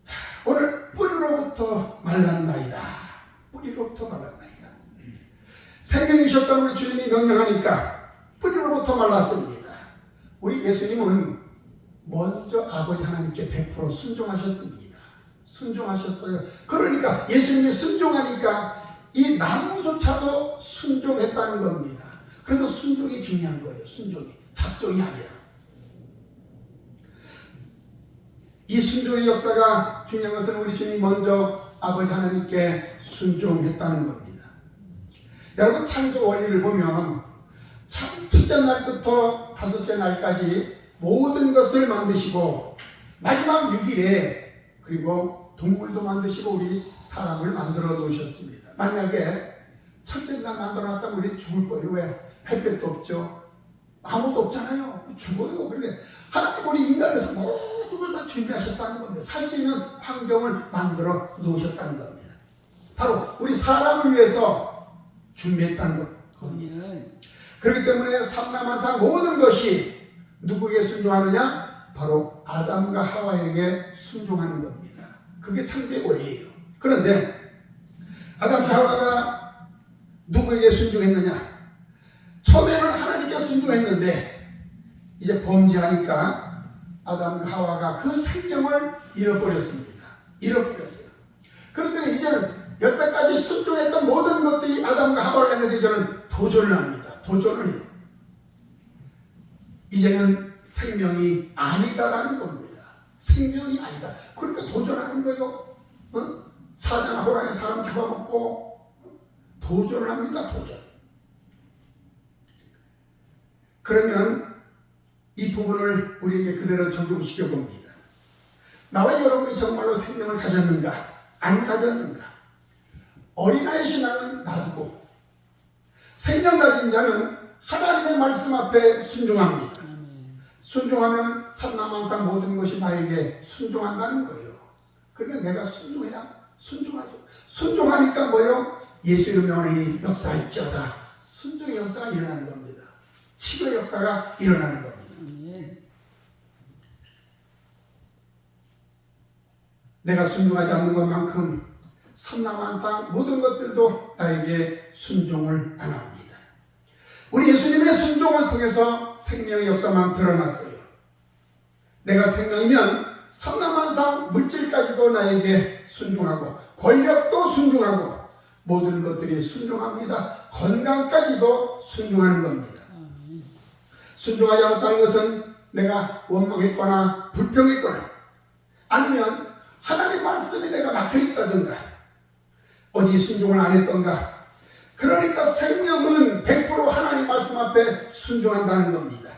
[SPEAKER 1] 자, 오늘 뿌리로부터 말랐나이다. 뿌리로부터 말랐나이다. 생명이셨던 우리 주님이 명령하니까 뿌리로부터 말랐습니다. 우리 예수님은 먼저 아버지 하나님께 100% 순종하셨습니다. 순종하셨어요. 그러니까 예수님이 순종하니까 이 나무조차도 순종했다는 겁니다. 그래서 순종이 중요한 거예요. 순종이. 잡종이 아니라. 이 순종의 역사가 중요한 것은 우리 주님이 먼저 아버지 하나님께 순종했다는 겁니다. 여러분 창조 원리를 보면 첫째 날부터 다섯째 날까지 모든 것을 만드시고 마지막 6일에 그리고 동물도 만드시고 우리 사람을 만들어 놓으셨습니다. 만약에 첫째 날 만들어 놨다면 우리 죽을 거예요. 왜? 햇볕도 없죠. 아무도 없잖아요. 죽어요. 그런데 하나님 우리 인간에서 모든 걸 다 준비하셨다는 겁니다. 살 수 있는 환경을 만들어 놓으셨다는 겁니다. 바로 우리 사람을 위해서 준비했다는 겁니다. 그렇기 때문에 삼라만사 모든 것이 누구에게 순종하느냐? 바로 아담과 하와에게 순종하는 겁니다. 그게 창조의 원리예요. 그런데 아담과 하와가 누구에게 순종했느냐? 처음에는 하나님께 순종했는데 이제 범죄하니까 아담과 하와가 그 생명을 잃어버렸습니다. 잃어버렸어요. 그렇더니 이제는 여태까지 순종했던 모든 것들이 아담과 하와를 향해서 이제는 도전을 합니다. 도전을 해요. 이제는 생명이 아니다라는 겁니다. 생명이 아니다. 그러니까 도전하는 거요. 사자나 호랑이 사람 잡아먹고 도전을 합니다. 도전. 그러면 이 부분을 우리에게 그대로 적용시켜 봅니다. 나와 여러분이 정말로 생명을 가졌는가? 안 가졌는가? 어린아이 신앙은 놔두고 생명 가진 자는 하나님의 말씀 앞에 순종합니다. 순종하면 삼라만상 모든 것이 나에게 순종한다는 거예요. 그러니까 내가 순종해야 순종하죠. 순종하니까 뭐요? 예수 이름의 원인이 역사할지어다. 순종의 역사가 일어나는 겁니다. 치료의 역사가 일어나는 겁니다. 내가 순종하지 않는 것만큼 삼라만상 모든 것들도 나에게 순종을 안 합니다. 우리 예수님의 순종을 통해서 생명의 역사만 드러났어요. 내가 생명이면 삼라만상 물질까지도 나에게 순종하고 권력도 순종하고 모든 것들이 순종합니다. 건강까지도 순종하는 겁니다. 순종하지 않았다는 것은 내가 원망했거나 불평했거나 아니면 하나님 말씀이 내가 막혀있다든가 어디 순종을 안 했던가. 그러니까 생명은 100% 하나님 말씀 앞에 순종한다는 겁니다.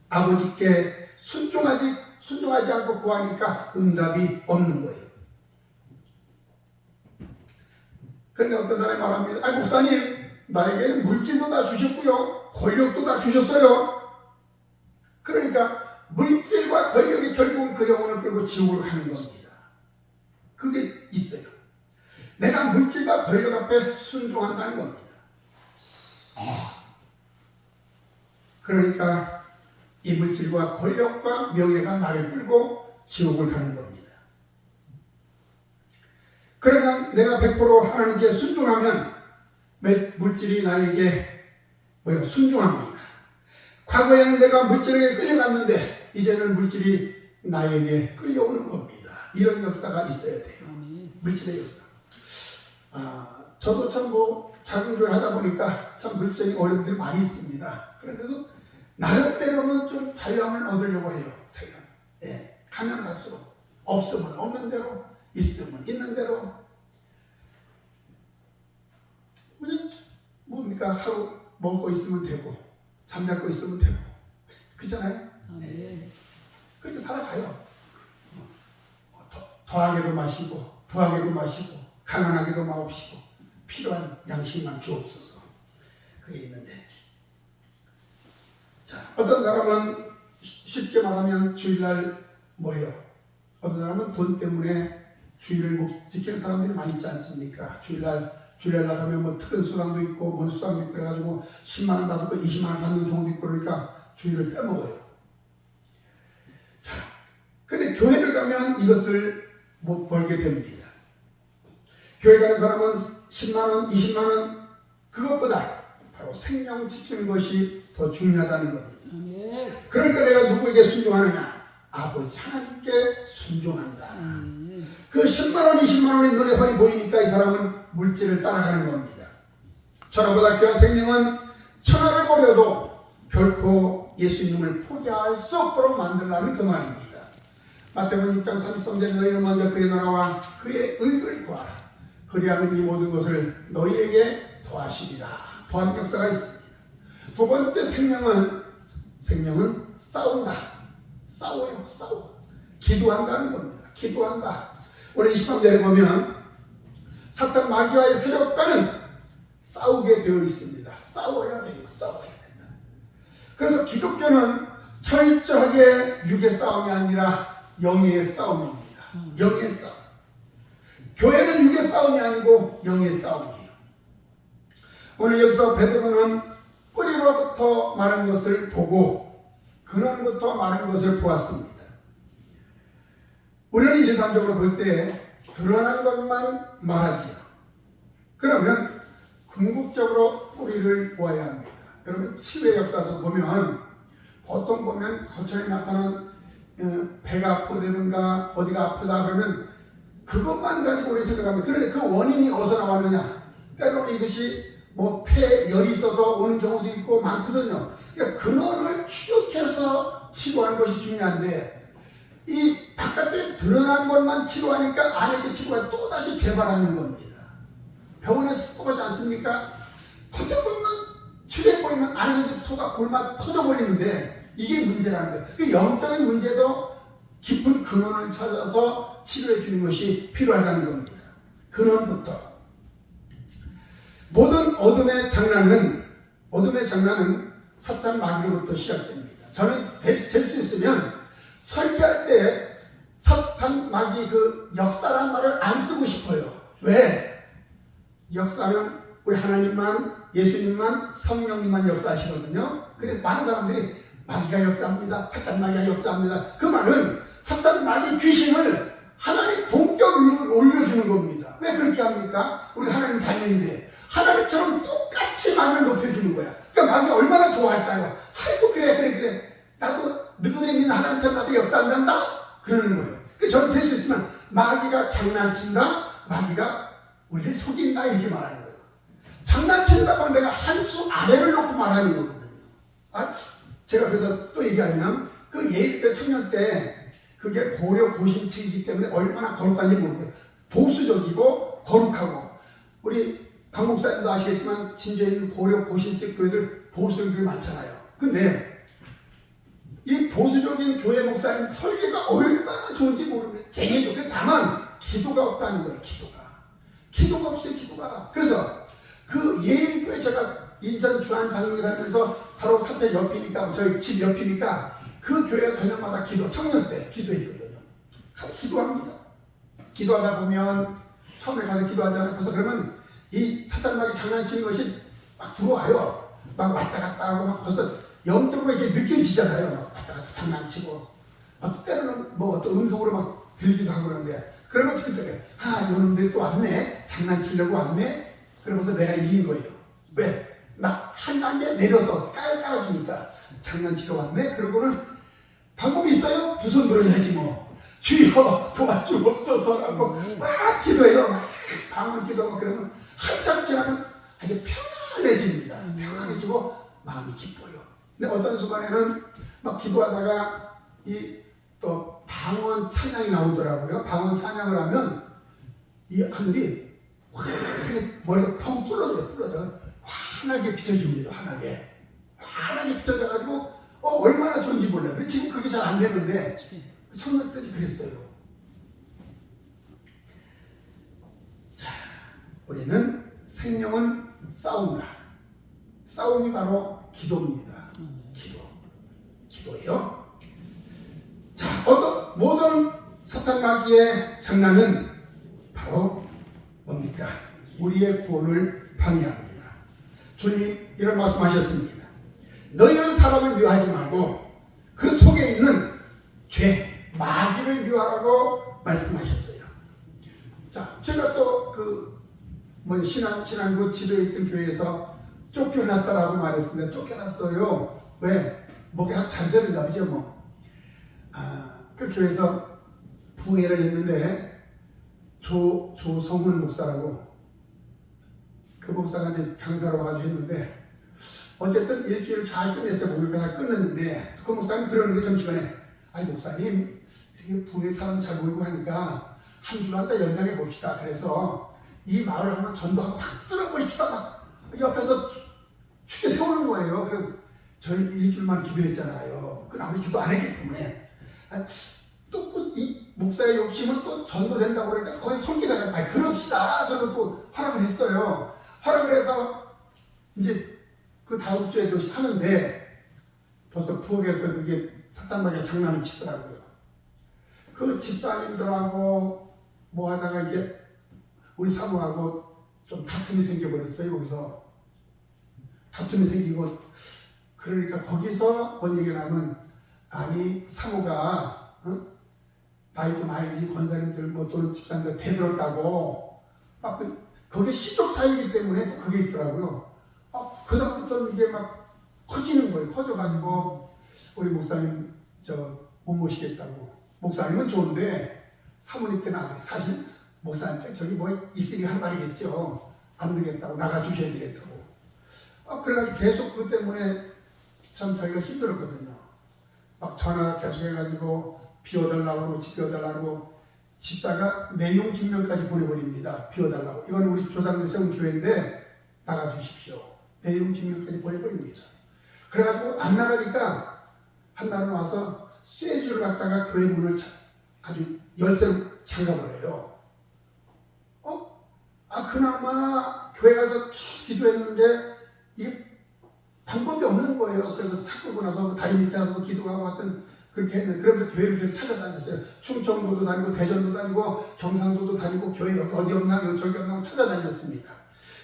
[SPEAKER 1] 아버지께 순종하지 않고 구하니까 응답이 없는 거예요. 그런데 어떤 사람이 말합니다. 목사님, 나에게는 물질도 다 주셨고요, 권력도 다 주셨어요. 그러니까 물질과 권력이 결국은 그 영혼을 끌고 지옥으로 가는 겁니다. 그게 있어요. 내가 물질과 권력 앞에 순종한다는 겁니다. 그러니까 이 물질과 권력과 명예가 나를 끌고 지옥을 가는 겁니다. 그러면 내가 100% 하나님께 순종하면 물질이 나에게 순종합니다. 과거에는 내가 물질에게 끌려갔는데 이제는 물질이 나에게 끌려오는 겁니다. 이런 역사가 있어야 돼요. 물질의 역사. 저도 참 작은 교회를 하다 보니까 참 물질적인 어려움들이 많이 있습니다. 그런데도 나름대로는 좀 자유함을 얻으려고 해요. 자유함. 예. 가면 갈수록 없으면 없는 대로, 있으면 있는 대로. 그냥 뭡니까? 하루 먹고 있으면 되고 잠잘 거 있으면 되고 그렇잖아요. 예. 그렇게 살아가요. 더하게도 마시고 부하게도 마시고 가난하게도 마옵시고 필요한 양식만 주옵소서. 그게 있는데, 자, 어떤 사람은 쉽게 말하면 주일날 뭐예요? 어떤 사람은 돈 때문에 주일을 못 지키는 사람들이 많이 있지 않습니까? 주일날 나가면 특은 수당도 있고 뭔 수당도 있고 그래가지고 10만 원 받고 20만 원 받는 경우도 있고 그러니까 주일을 빼먹어요. 자, 근데 교회를 가면 이것을 못 벌게 됩니다. 교회 가는 사람은 10만 원, 20만 원 그것보다 바로 생명 지키는 것이 더 중요하다는 겁니다. 그러니까 내가 누구에게 순종하느냐? 아버지 하나님께 순종한다. 그 10만 원, 20만 원이 눈에 훤히 보이니까 이 사람은 물질을 따라가는 겁니다. 천하보다 귀한 생명은 천하를 버려도 결코 예수님을 포기할 수 없도록 만들라는 그 말입니다. 마태복음 6장 33절에 너희는 먼저 그의 나라와 그의 의를 구하라. 그리하면 이 모든 것을 너희에게 더하시리라. 더한 역사가 있습니다. 두 번째 생명은 싸운다. 싸워요. 싸워. 기도한다는 겁니다. 기도한다. 오늘 23절에 보면 사탄 마귀와의 세력과는 싸우게 되어 있습니다. 싸워야 돼요. 싸워야 된다. 그래서 기독교는 철저하게 육의 싸움이 아니라 영의 싸움입니다. 영의 싸움. 교회는 육의 싸움이 아니고 영의 싸움이에요. 오늘 여기서 베드로는 뿌리로부터 마른 것을 보고 근원부터 마른 것을 보았습니다. 우리는 일반적으로 볼 때 드러난 것만 말하지요. 그러면 궁극적으로 뿌리를 보아야 합니다. 여러분 치유의 역사에서 보면 보통 보면 거천에 나타난 배가 아프다든가 어디가 아프다 그러면 그것만 가지고 우리 생각합니다. 그런데 그 원인이 어디서 나왔느냐? 때로는 이것이 뭐 폐에 열이 있어서 오는 경우도 있고 많거든요. 그러니까 근원을 추적해서 치료하는 것이 중요한데 이 바깥에 드러난 것만 치료하니까 안에 그 치료가 또다시 재발하는 겁니다. 병원에서 똑같지 않습니까? 겉에 보이면 치료해 보이면 안에서 소가 골마 터져버리는데 이게 문제라는 거예요. 그 영적인 문제도 깊은 근원을 찾아서 치료해 주는 것이 필요하다는 겁니다. 근원부터. 모든 어둠의 장난은 사탄 마귀로부터 시작됩니다. 저는 될 수 있으면 설교할 때 사탄 마귀 그 역사란 말을 안 쓰고 싶어요. 왜? 역사는 우리 하나님만, 예수님만, 성령님만 역사하시거든요. 그래서 많은 사람들이 마귀가 역사합니다. 사탄 마귀가 역사합니다. 그 말은 사탄 마귀 귀신을 하나님 본격 위로 올려주는 겁니다. 왜 그렇게 합니까? 우리 하나님 자녀인데 하나님처럼 똑같이 마귀를 높여주는 거야. 그러니까 마귀가 얼마나 좋아할까요? 아이고 그래 나도 너희들이 믿는 하나님처럼 나도 역사한다 그러는 거예요. 그 저는 될 수 있지만 마귀가 장난친다, 마귀가 우리를 속인다 이렇게 말하는 거예요. 장난친다고 하면 내가 한 수 아래를 놓고 말하는 거거든요. 제가 그래서 또 얘기하면 그 예일대 청년 때 그게 고려 고신칙이기 때문에 얼마나 거룩한지 모르고요. 보수적이고 거룩하고 우리 박 목사님도 아시겠지만 진주에 있는 고려 고신칙 교회들 보수적인 교회 많잖아요. 근데 이 보수적인 교회 목사님 설교가 얼마나 좋은지 모르겠어요. 쟁이도 다만 기도가 없다는 거예요. 기도가 없어요. 기도가. 그래서 그 예일교회 제가 인천 주한 장로에 다니면서 바로 사태 옆이니까 저희 집 옆이니까 그 교회가 저녁마다 청년 때 기도했거든요. 가서 기도합니다. 기도하다 보면 처음에 가서 기도하잖아요. 그래서 그러면 이 사탄마귀 장난치는 것이 막 들어와요. 막 왔다 갔다 하고 막 벌써 영적으로 이게 느껴지잖아요. 막 왔다 갔다 장난치고 때로는 뭐 어떤 음성으로 막 들리기도 하고 그러는데 그러면 그때 이놈들이 또 왔네. 장난치려고 왔네. 그러면서 내가 이긴 거예요. 왜? 나 한 단계 내려서 깔아주니까 장난치러 왔네. 그러고는 방법이 있어요? 두 손 들어야지 뭐. 주여 도와주옵소서라고 막 기도해요. 막 방언 기도하고 그러면 한참 지나면 아주 편안해집니다. 편안해지고 마음이 기뻐요. 근데 어떤 순간에는 막 기도하다가 이 또 방언 찬양이 나오더라고요. 방언 찬양을 하면 이 하늘이 머리가 펑 뚫어져요. 환하게 비춰집니다. 환하게 비춰져가지고 얼마나 좋은지 몰라요. 근데 지금 그게 잘 안 되는데 청년 때도 그랬어요. 자, 우리는 생명은 싸움이다. 싸움이 바로 기도입니다. 기도예요. 자, 모든 사탄 마귀의 장난은 바로 뭡니까? 우리의 구원을 방해합니다. 주님이 이런 말씀하셨습니다. 너희는 사람을 미워하지 말고 그 속에 있는 죄, 마귀를 미워하라고 말씀하셨어요. 자, 제가 또 신안구 집에 있던 교회에서 쫓겨났다라고 말했습니다. 쫓겨났어요. 왜? 목이 아주 잘 되는가 보죠, 뭐. 그 교회에서 부회를 했는데 조성훈 목사라고 그 목사가 이제 강사로 와가지고 했는데 어쨌든 일주일 잘 끝냈어요. 목요일 잘 끝냈는데 그 목사님 그러는 게 점심시간에 목사님 이렇게 부회 사람 잘 모이고 하니까 한 주만 더 연장해 봅시다. 그래서 이 마을 한번 전도하고 확 쓸어버립시다. 막 옆에서 축에 세우는 거예요. 그럼 저희 일주일만 기도했잖아요. 그 아무리 기도 안 했기 때문에 또 이 목사의 욕심은 또 전도된다고 그러니까 거의 손기다가 그럽시다. 그러고 또 허락을 했어요. 허락을 해서 이제 그 다음 주에도 하는데 벌써 부엌에서 그게 사탄마귀가 장난을 치더라고요. 그 집사님들하고 뭐 하다가 이제 우리 사모하고 좀 다툼이 생겨버렸어요. 여기서 다툼이 생기고 그러니까 거기서 뭔 얘기가 나면 사모가 나이도 많이 권사님들 뭐 또는 집사님들 대들었다고 막 거기 시족 사유이기 때문에 또 그게 있더라고요. 그다음부터 이게 막 커지는 거예요. 커져가지고 우리 목사님 못 모시겠다고. 목사님은 좋은데 사모님 때는 안 돼. 사실 목사님 때 저기 뭐 있으니 한 말이겠죠. 안 되겠다고 나가주셔야 되겠다고. 그래가지고 계속 그것 때문에 참 저희가 힘들었거든요. 막 전화 계속 해가지고 비워달라고 그러고 집 비워달라고 그러고 집사가 내용 증명까지 보내버립니다. 비워달라고. 이건 우리 조상들 세운 교회인데 나가주십시오. 내용 증명까지 보내버립니다. 그래가지고 안 나가니까 한 날은 와서 쇠줄을 갖다가 교회 문을 아주 열쇠로 잠가버려요. 그나마 교회 가서 계속 기도했는데 이게 방법이 없는 거예요. 그래서 찾고 나서 다리 밑에 가서 기도하고 하여튼 그렇게 했는데, 그러면서 교회를 계속 찾아다녔어요. 충청도도 다니고 대전도 다니고 경상도도 다니고 교회 여기 어디 없나 저기 없나 찾아다녔습니다.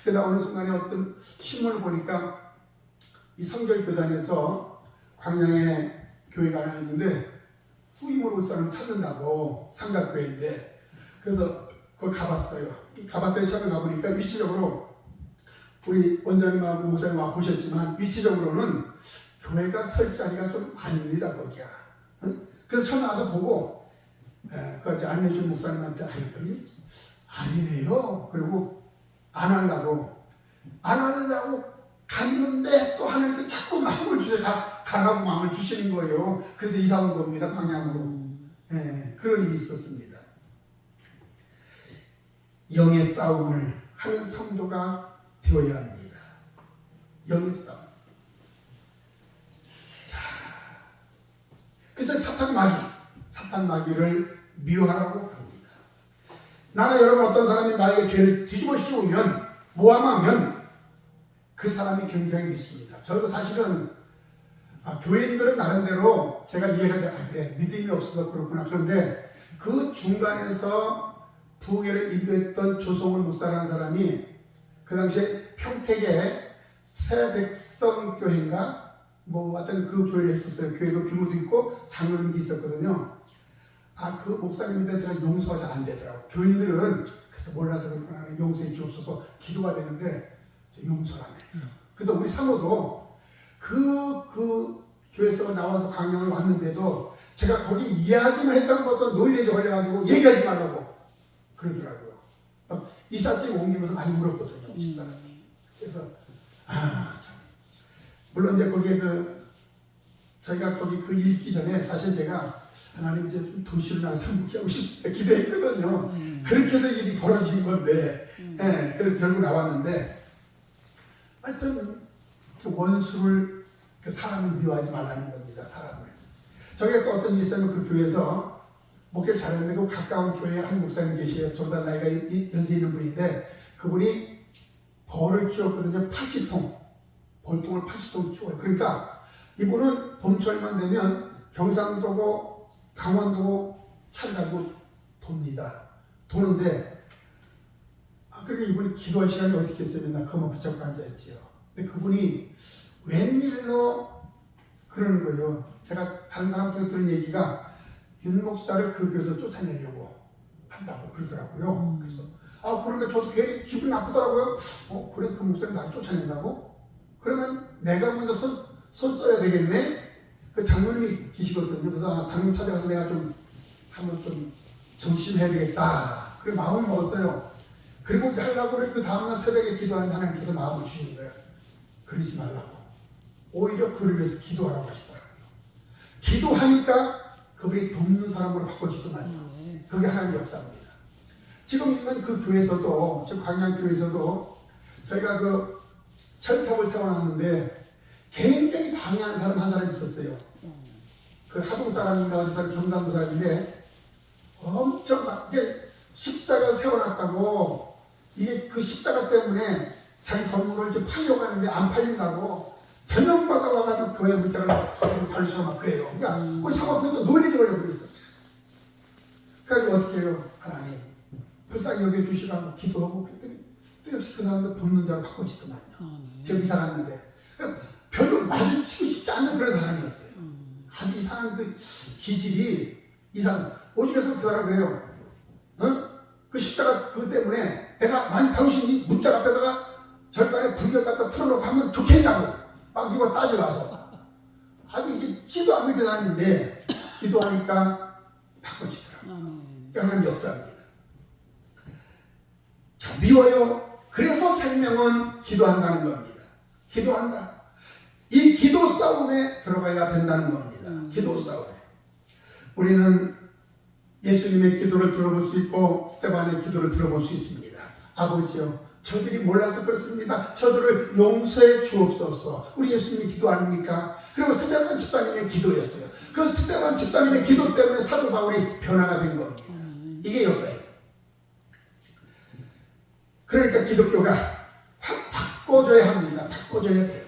[SPEAKER 1] 그러다 어느 순간에 어떤 신문을 보니까 이 성결교단에서 광양에 교회가 하나 있는데 후임으로 올 사람 찾는다고, 삼각교회인데, 그래서 거기 가봤어요. 가봤더니 처음에 가보니까 위치적으로 우리 원장님하고 목사님 와 보셨지만 위치적으로는 교회가 설 자리가 좀 아닙니다, 거기가. 응? 그래서 처음에 와서 보고 그 이제 안내준 목사님한테 아니네요. 그리고 안 하려고 갔는데 또 하나님께 자꾸 마음을 주셔 가라고 마음을 주시는 거예요. 그래서 이사 온 겁니다, 광양으로. 그런 일이 있었습니다. 영의 싸움을 하는 성도가 되어야 합니다. 영의 싸움. 그래서 사탄 마귀를 미워하라고 합니다. 나나 여러분 어떤 사람이 나에게 죄를 뒤집어 씌우면 모함하면 그 사람이 굉장히 믿습니다. 저도 사실은 교인들은 나름대로 제가 이해가 돼. 그래 믿음이 없어서 그렇구나. 그런데 그 중간에서 부흥회를 인도했던 조성훈 목사라는 사람이 그 당시에 평택에 새백성교회인가 하여튼 그 교회를 했었어요. 교회도 규모도 있고 장로님도 있었거든요. 그 목사님인데 제가 용서가 잘 안 되더라고요. 교인들은 그래서 몰라서 그렇구나. 용서해 주옵소서 기도가 되는데 용서가 안 돼요. 그래서 우리 사모도 그 교회에서 나와서 강연을 왔는데도 제가 거기 이야기만 했다는 것은 노이레지 걸려가지고 얘기하지 말라고 그러더라고요. 이삿짐 옮기면서 많이 울었거든요. 집사람이. 그래서 참. 물론 이제 거기에 저희가 거기 그 읽기 전에 사실 제가 하나님 이제 좀 도시를 나가서 묵게 하고 싶다 기도했거든요. 그렇게 해서 일이 벌어진 건데, 그래서 결국 나왔는데, 하여튼 그 원수를 그 사람을 미워하지 말라는 겁니다. 사람을. 저희가 또 어떤 일이 있으면 그 교회에서 목회를 잘했는데 그 가까운 교회에 한 목사님 계세요. 저보다 나이가 연세 있는 분인데 그분이 벌을 키웠거든요. 80통. 벌통을 80통 키워요. 그러니까 이분은 봄철만 되면 경상도고 강원도고 차를 가지고 돕니다. 도는데 그러니까 이분이 기도할 시간이 어떻게 있어요? 맨날 그것만 붙잡고 앉아있지요. 근데 그분이 웬일로 그러는 거예요. 제가 다른 사람한테 들은 얘기가 윤 목사를 그 교회에서 쫓아내려고 한다고 그러더라고요. 그래서 그러니까 저도 괜히 기분 나쁘더라고요. 그래 그 목사님 나를 쫓아낸다고? 그러면 내가 먼저 손 써야 되겠네? 그 장로님이 계시거든요. 그래서 장로님 찾아가서 내가 좀 한번 좀 정신해야 되겠다. 그래 마음을 먹었어요. 그리고 하려고 그래 그 다음날 새벽에 기도하는 하나님께서 마음을 주시는 거예요. 그러지 말라고. 오히려 그를 위해서 기도하라고 하시더라고요. 기도하니까 그분이 돕는 사람으로 바꿔지더만요. 그게 하나님의 역사입니다. 지금 있는 그 교회에서도, 지금 광양교회에서도 저희가 그 철탑을 세워놨는데 굉장히 방해하는 사람 한 사람이 있었어요. 그 하동 사람인가 어디 사람 경상도 사람인데 엄청 이게 십자가 세워놨다고 이게 그 십자가 때문에 자기 건물을 좀 팔려고 하는데 안 팔린다고 저녁마다 와가지고 교회 문짝을 발리시고 막 그래요. 그러니까 그 상황에서 노리지 걸려고 그랬어. 그래서 어떻게 해요? 하나님 불쌍히 여겨주시라고 기도하고 그랬더니 또 역시 그 사람도 돕는 자로 바꿔지더만요. 제가 이사 갔는데 그러니까 별로 마주치고 싶지 않는 그런 사람이었어요. 아주 이상한 그 기질이 이상. 오죽해서 그 사람 그래요. 그 십자가 그것 때문에 내가 많이 배우신 이 문짝 앞에다가 절간에 불교 갖다 풀어놓고 하면 좋겠냐고 막 이거 따져가서 아주 이게 지도 않는 그 사람인데 기도하니까 바꿔지더라고요. 하나님 역사입니다. 자, 미워요. 그래서 생명은 기도한다는 겁니다. 기도한다. 이 기도 싸움에 들어가야 된다는 겁니다. 기도 싸움에. 우리는 예수님의 기도를 들어볼 수 있고 스데반의 기도를 들어볼 수 있습니다. 아버지요, 저들이 몰라서 그렇습니다. 저들을 용서해 주옵소서. 우리 예수님이 기도 아닙니까? 그리고 스데반 집사님의 기도였어요. 그 스데반 집사님의 기도 때문에 사도 바울이 변화가 된 겁니다. 이게 역사예요. 그러니까 기독교가 확 바꿔줘야 합니다. 바꿔줘야 돼요.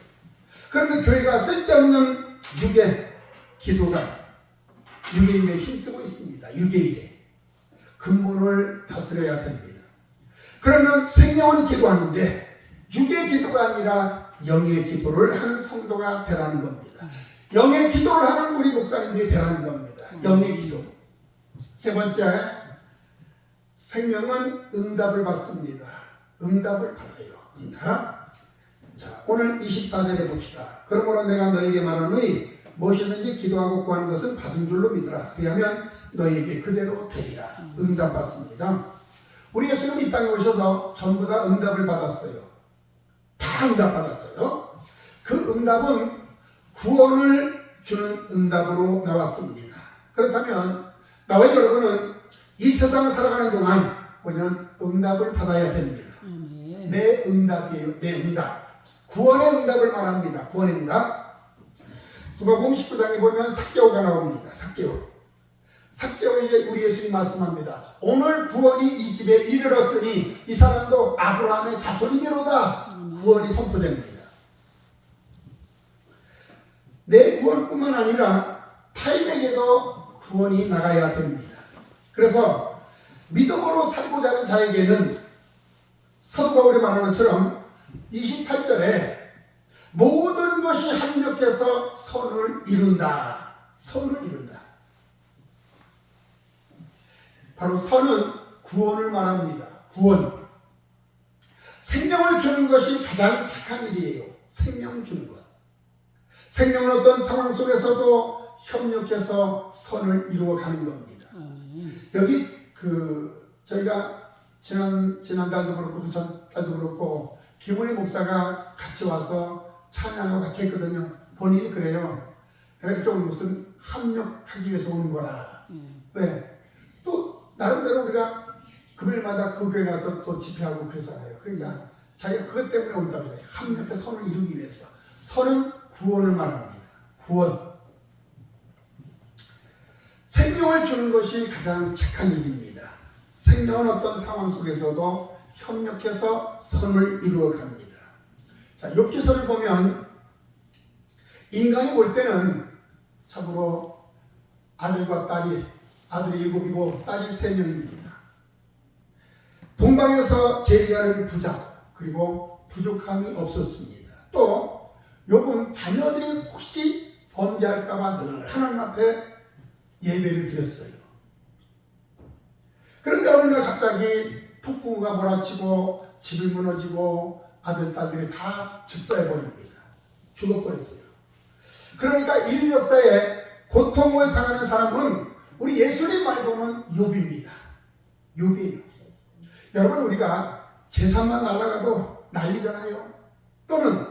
[SPEAKER 1] 그런데 교회가 쓸데없는 유괴 기도가 유괴일에 힘쓰고 있습니다. 유괴일에 근본을 다스려야 됩니다. 그러면 생명은 기도하는데 육의 기도가 아니라 영의 기도를 하는 성도가 되라는 겁니다. 영의 기도를 하는 우리 목사님들이 되라는 겁니다. 영의 기도. 세 번째, 생명은 응답을 받습니다. 응답을 받아요. 응답. 자, 오늘 24절에 봅시다. 그러므로 내가 너에게 말하노니 무엇이든지 기도하고 구하는 것은 받은 줄로 믿으라. 그리하면 너에게 그대로 되리라. 응답 받습니다. 우리 예수님 이 땅에 오셔서 전부 다 응답을 받았어요. 다 응답 받았어요. 그 응답은 구원을 주는 응답으로 나왔습니다. 그렇다면 나와 여러분은 이 세상을 살아가는 동안 우리는 응답을 받아야 됩니다. 내 응답이에요. 내 응답. 구원의 응답을 말합니다. 구원의 응답. 누가복음 19장에 보면 삭개오가 나옵니다. 삭개오에게 우리 예수님 말씀합니다. 오늘 구원이 이 집에 이르렀으니 이 사람도 아브라함의 자손이미로다. 구원이 선포됩니다. 내 구원뿐만 아니라 타인에게도 구원이 나가야 됩니다. 그래서 믿음으로 살고자 하는 자에게는 사도 바울이 말하는 것처럼 28절에 모든 것이 합력해서 선을 이룬다. 선을 이룬다. 바로 선은 구원을 말합니다. 구원. 생명을 주는 것이 가장 착한 일이에요. 생명 주는 것. 생명은 어떤 상황 속에서도 협력해서 선을 이루어가는 겁니다. 여기 저희가 지난달도 그렇고 그 전달도 그렇고 김은희 목사가 같이 와서 찬양하고 같이 했거든요. 본인이 그래요. 내가 이렇게 오늘 무슨 합력하기 위해서 오는 거라. 왜? 또 나름대로 우리가 금요일마다 그 교회 가서 또 집회하고 그러잖아요. 그러니까 자기가 그것 때문에 온다고 해요. 합력해 선을 이루기 위해서. 선은 구원을 말합니다. 구원. 생명을 주는 것이 가장 착한 일입니다. 생명은 어떤 상황 속에서도 협력해서 선을 이루어 갑니다. 자, 욥기서를 보면 인간이 볼 때는 참으로 아들과 딸이, 아들이 7이고 딸이 3명입니다. 동방에서 제일가는 부자, 그리고 부족함이 없었습니다. 또 욥은 자녀들이 혹시 범죄할까봐 늘 하나님 앞에 예배를 드렸어요. 그런데 어느 날 갑자기 폭풍우가 몰아치고 집이 무너지고 아들, 딸들이 다 즉사해버립니다. 죽어버렸어요. 그러니까 인류 역사에 고통을 당하는 사람은 우리 예수님 말고는 욥입니다. 욥이에요. 여러분, 우리가 재산만 날아가도 난리잖아요. 또는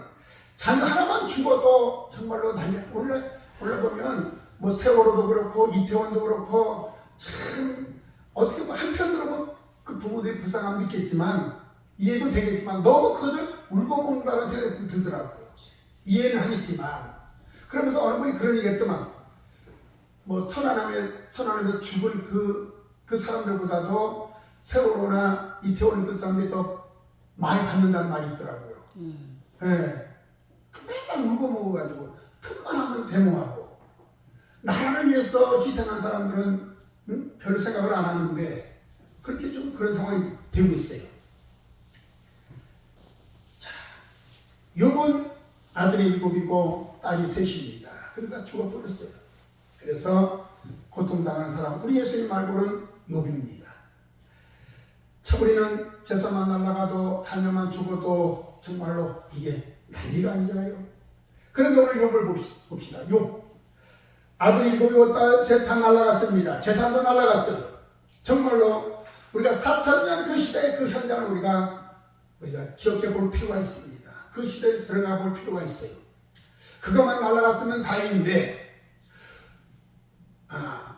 [SPEAKER 1] 자녀 하나만 죽어도 정말로 난리. 오늘 보면 뭐 세월호도 그렇고 이태원도 그렇고 참 어떻게 보면 한편으로 그 부모들이 불쌍함 느끼지만 이해도 되겠지만 너무 그것을 울고 먹는다는 생각이 좀 들더라고요. 이해는 하겠지만 그러면서 어느 분이 그런 얘기 했더만 뭐 천안함에 죽은 그 사람들보다도 세월호나 이태원 그 사람들이 더 많이 받는다는 말이 있더라고요. 예. 매달 울고 먹어가지고 틈만 하면 데모하고 나라를 위해서 희생한 사람들은 별로 생각을 안 하는데 그렇게 좀 그런 상황이 되고 있어요. 자, 욥은 아들이 7이고 딸이 3입니다. 그러니까 죽어버렸어요. 그래서 고통당하는 사람, 우리 예수님 말고는 욥입니다. 참 우리는 재산만 날아가도 자녀만 죽어도 정말로 이게 난리가 아니잖아요. 그런데 오늘 욥을 봅시다. 욥. 아들 7이고 딸 3 다 날아갔습니다. 재산도 날아갔어요. 정말로 우리가 4000년 그 시대의 그 현장을 우리가 기억해 볼 필요가 있습니다. 그 시대에 들어가 볼 필요가 있어요. 그것만 날아갔으면 다행인데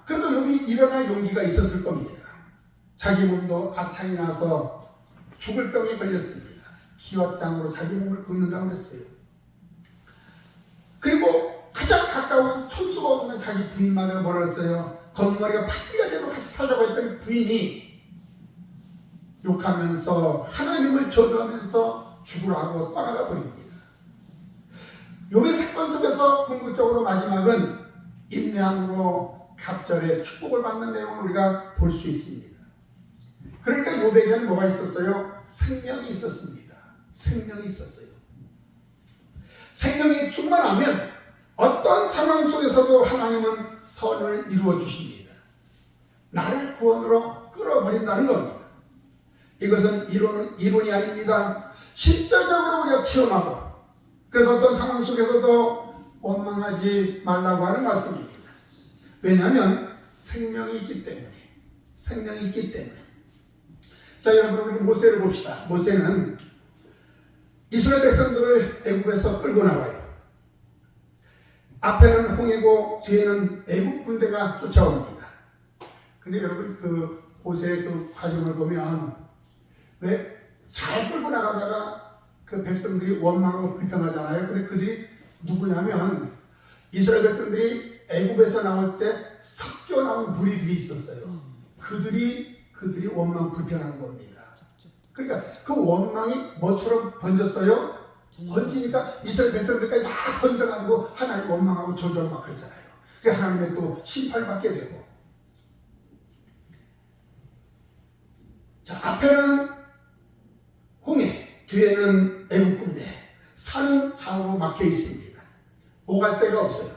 [SPEAKER 1] 그래도 여기 일어날 용기가 있었을 겁니다. 자기 몸도 악창이 나서 죽을 병에 걸렸습니다. 기왓장으로 자기 몸을 긁는다고 했어요. 그리고 가장 가까운 촌수가 없는 자기 부인마저 뭐라 했어요? 검머리가 팥뿌리가 되고 같이 살자고 했던 부인이 욕하면서 하나님을 저주하면서 죽으라고 떠나가 버립니다. 욥의 사건 속에서 궁극적으로 마지막은 인내함으로 갑절의 축복을 받는 내용을 우리가 볼 수 있습니다. 그러니까 욥에게는 뭐가 있었어요? 생명이 있었습니다. 생명이 있었어요. 생명이 충만하면 어떤 상황 속에서도 하나님은 선을 이루어 주십니다. 나를 구원으로 끌어버린다는 겁니다. 이것은 이론이 아닙니다. 실제적으로 우리가 체험하고 그래서 어떤 상황 속에서도 원망하지 말라고 하는 말씀입니다. 왜냐하면 생명이 있기 때문에. 생명이 있기 때문에. 자, 여러분 우리 모세를 봅시다. 모세는 이스라엘 백성들을 애굽에서 끌고 나와요. 앞에는 홍해고 뒤에는 애굽 군대가 쫓아옵니다. 근데 여러분 그 모세의 그 과정을 보면 왜 잘 끌고 나가다가 그 백성들이 원망하고 불평하잖아요. 근데 그들이 누구냐면 이스라엘 백성들이 애굽에서 나올 때 섞여 나온 무리들이 있었어요. 그들이 원망 불평한 겁니다. 그러니까 그 원망이 뭐처럼 번졌어요? 번지니까 이스라엘 백성들까지 다 번져가지고 하나님 원망하고 저주하고 막 그러잖아요. 그러니까 하나님의 또 심판을 받게 되고. 자, 앞에는 홍해, 뒤에는 애국 군대, 산은 좌우로 막혀 있습니다. 오갈 데가 없어요.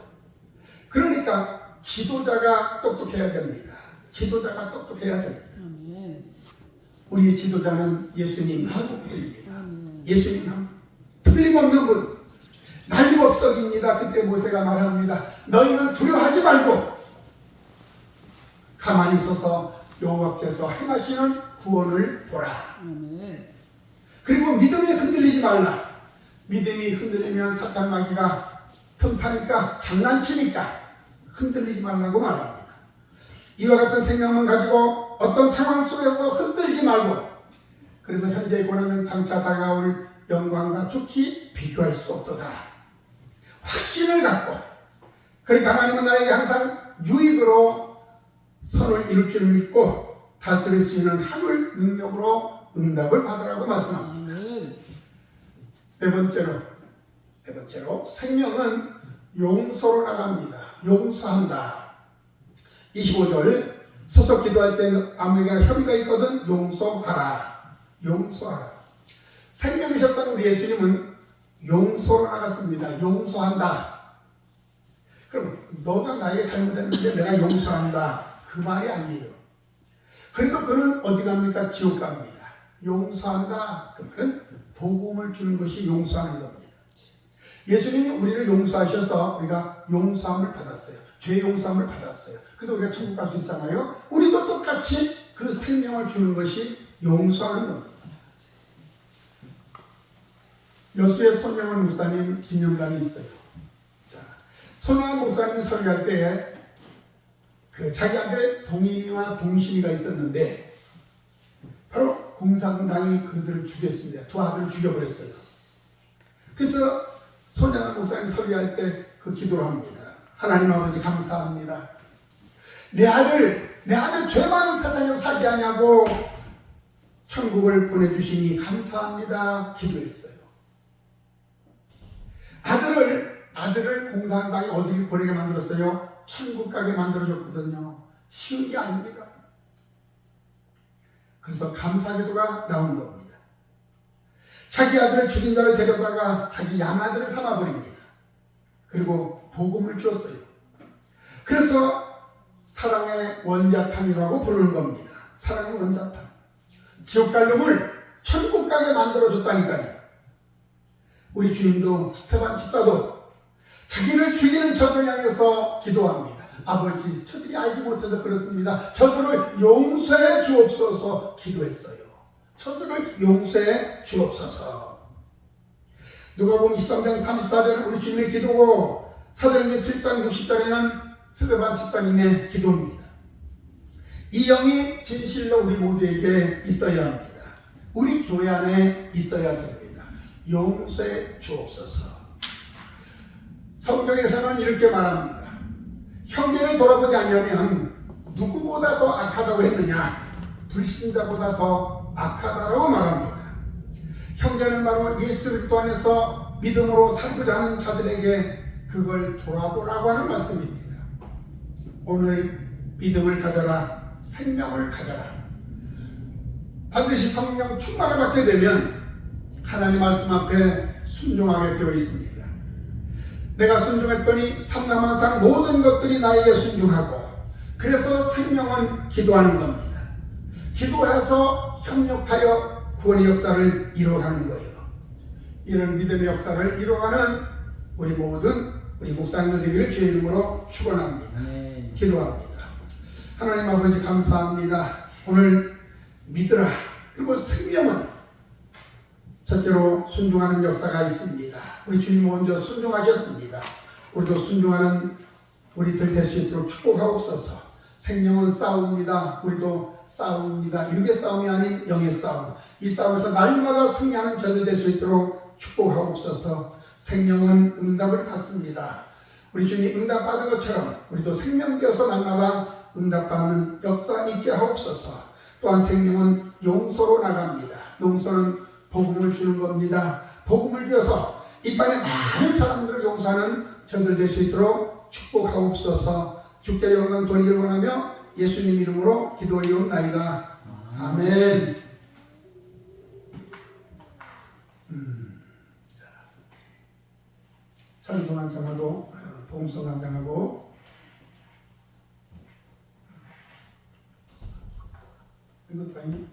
[SPEAKER 1] 그러니까 지도자가 똑똑해야 됩니다. 지도자가 똑똑해야 됩니다. 우리 지도자는 예수님 한 분입니다. 예수님 한 분. 틀림없는 분. 난리법석입니다. 그때 모세가 말합니다. 너희는 두려워하지 말고 가만히 서서 여호와께서 행하시는 구원을 보라. 그리고 믿음에 흔들리지 말라. 믿음이 흔들리면 사탄 마귀가 틈타니까 장난치니까 흔들리지 말라고 말합니다. 이와 같은 생각만 가지고 어떤 상황 속에서 흔들지 말고 그래서 현재의 고난은 장차 다가올 영광과 좋게 비교할 수 없도다. 확신을 갖고 그러니까 하나님은 나에게 항상 유익으로 선을 이룰 줄 믿고 다스릴 수 있는 하늘 능력으로 응답을 받으라고 말씀합니다. 네 번째로 생명은 용서로 나갑니다. 용서한다. 25절 서서 기도할 때 아무에게나 협의가 있거든 용서하라. 용서하라. 생명이셨던 우리 예수님은 용서로 나갔습니다. 용서한다. 그럼 너가 나에게 잘못했는데 내가 용서한다. 그 말이 아니에요. 그래도 그는 어디 갑니까? 지옥 갑니다. 용서한다. 그 말은 복음을 주는 것이 용서하는 겁니다. 예수님이 우리를 용서하셔서 우리가 용서함을 받았어요. 죄 용서함을 받았어요. 그래서 우리가 천국 갈 수 있잖아요. 우리도 똑같이 그 생명을 주는 것이 용서하는 겁니다. 여수의 손영원 목사님 기념관이 있어요. 자, 손영원 목사님이 설교할 때 그 자기 아들 동인이와 동신이가 있었는데 바로 공산당이 그들을 죽였습니다. 두 아들을 죽여버렸어요. 그래서 손영원 목사님 설교할 때 그 기도를 합니다. 하나님 아버지 감사합니다. 내 아들 죄 많은 세상에 살게 하냐고 천국을 보내주시니 감사합니다. 기도했어요. 아들을 공산당이 어디를 보내게 만들었어요? 천국 가게 만들어줬거든요. 쉬운 게 아닙니다. 그래서 감사기도가 나오는 겁니다. 자기 아들을 죽인 자를 데려다가 자기 양아들을 삼아버립니다. 그리고 복음을 주었어요. 그래서 사랑의 원자탄이라고 부르는 겁니다. 사랑의 원자탄. 지옥 갈 놈을 천국 가게 만들어줬다니까요. 우리 주님도 스테반 집사도 자기를 죽이는 저들을 향해서 기도합니다. 아버지, 저들이 알지 못해서 그렇습니다. 저들을 용서해 주옵소서 기도했어요. 저들을 용서해 주옵소서. 누가복음 23장 34절은 우리 주님의 기도고 사도행전 7장 60절에는 스데반 집사님의 기도입니다. 이 영이 진실로 우리 모두에게 있어야 합니다. 우리 교회 안에 있어야 됩니다. 용서해 주옵소서. 성경에서는 이렇게 말합니다. 형제를 돌아보지 아니하면 누구보다 더 악하다고 했느냐? 불신자보다 더 악하다라고 말합니다. 형제는 바로 예수 그리스도 안에서 믿음으로 살고자 하는 자들에게 그걸 돌아보라고 하는 말씀입니다. 오늘 믿음을 가져라, 생명을 가져라. 반드시 성령 충만을 받게 되면 하나님 말씀 앞에 순종하게 되어 있습니다. 내가 순종했더니 삼라만상 모든 것들이 나에게 순종하고, 그래서 생명은 기도하는 겁니다. 기도해서 협력하여 구원의 역사를 이루어가는 거예요. 이런 믿음의 역사를 이루어가는 우리 모든 우리 목사님들 되기를 주의 이름으로 축원합니다. 기도합니다. 하나님 아버지 감사합니다. 오늘 믿으라. 그리고 생명은 첫째로 순종하는 역사가 있습니다. 우리 주님 먼저 순종하셨습니다. 우리도 순종하는 우리들 될 수 있도록 축복하옵소서. 생명은 싸움입니다. 우리도 싸움입니다. 육의 싸움이 아닌 영의 싸움. 이 싸움에서 날마다 승리하는 저들 될 수 있도록 축복하옵소서. 생명은 응답을 받습니다. 우리 주님이 응답받은 것처럼 우리도 생명되어서 날마다 응답받는 역사 있게 하옵소서. 또한 생명은 용서로 나갑니다. 용서는 복음을 주는 겁니다. 복음을 주어서 이 땅에 많은 사람들을 용서하는 저들 될 수 있도록 축복하옵소서. 주께 영광 돌리기를 원하며 예수님 이름으로 기도 올리옵나이다. 아멘. 찬송 한 장하고 봉송 한 장하고 이것도 아니면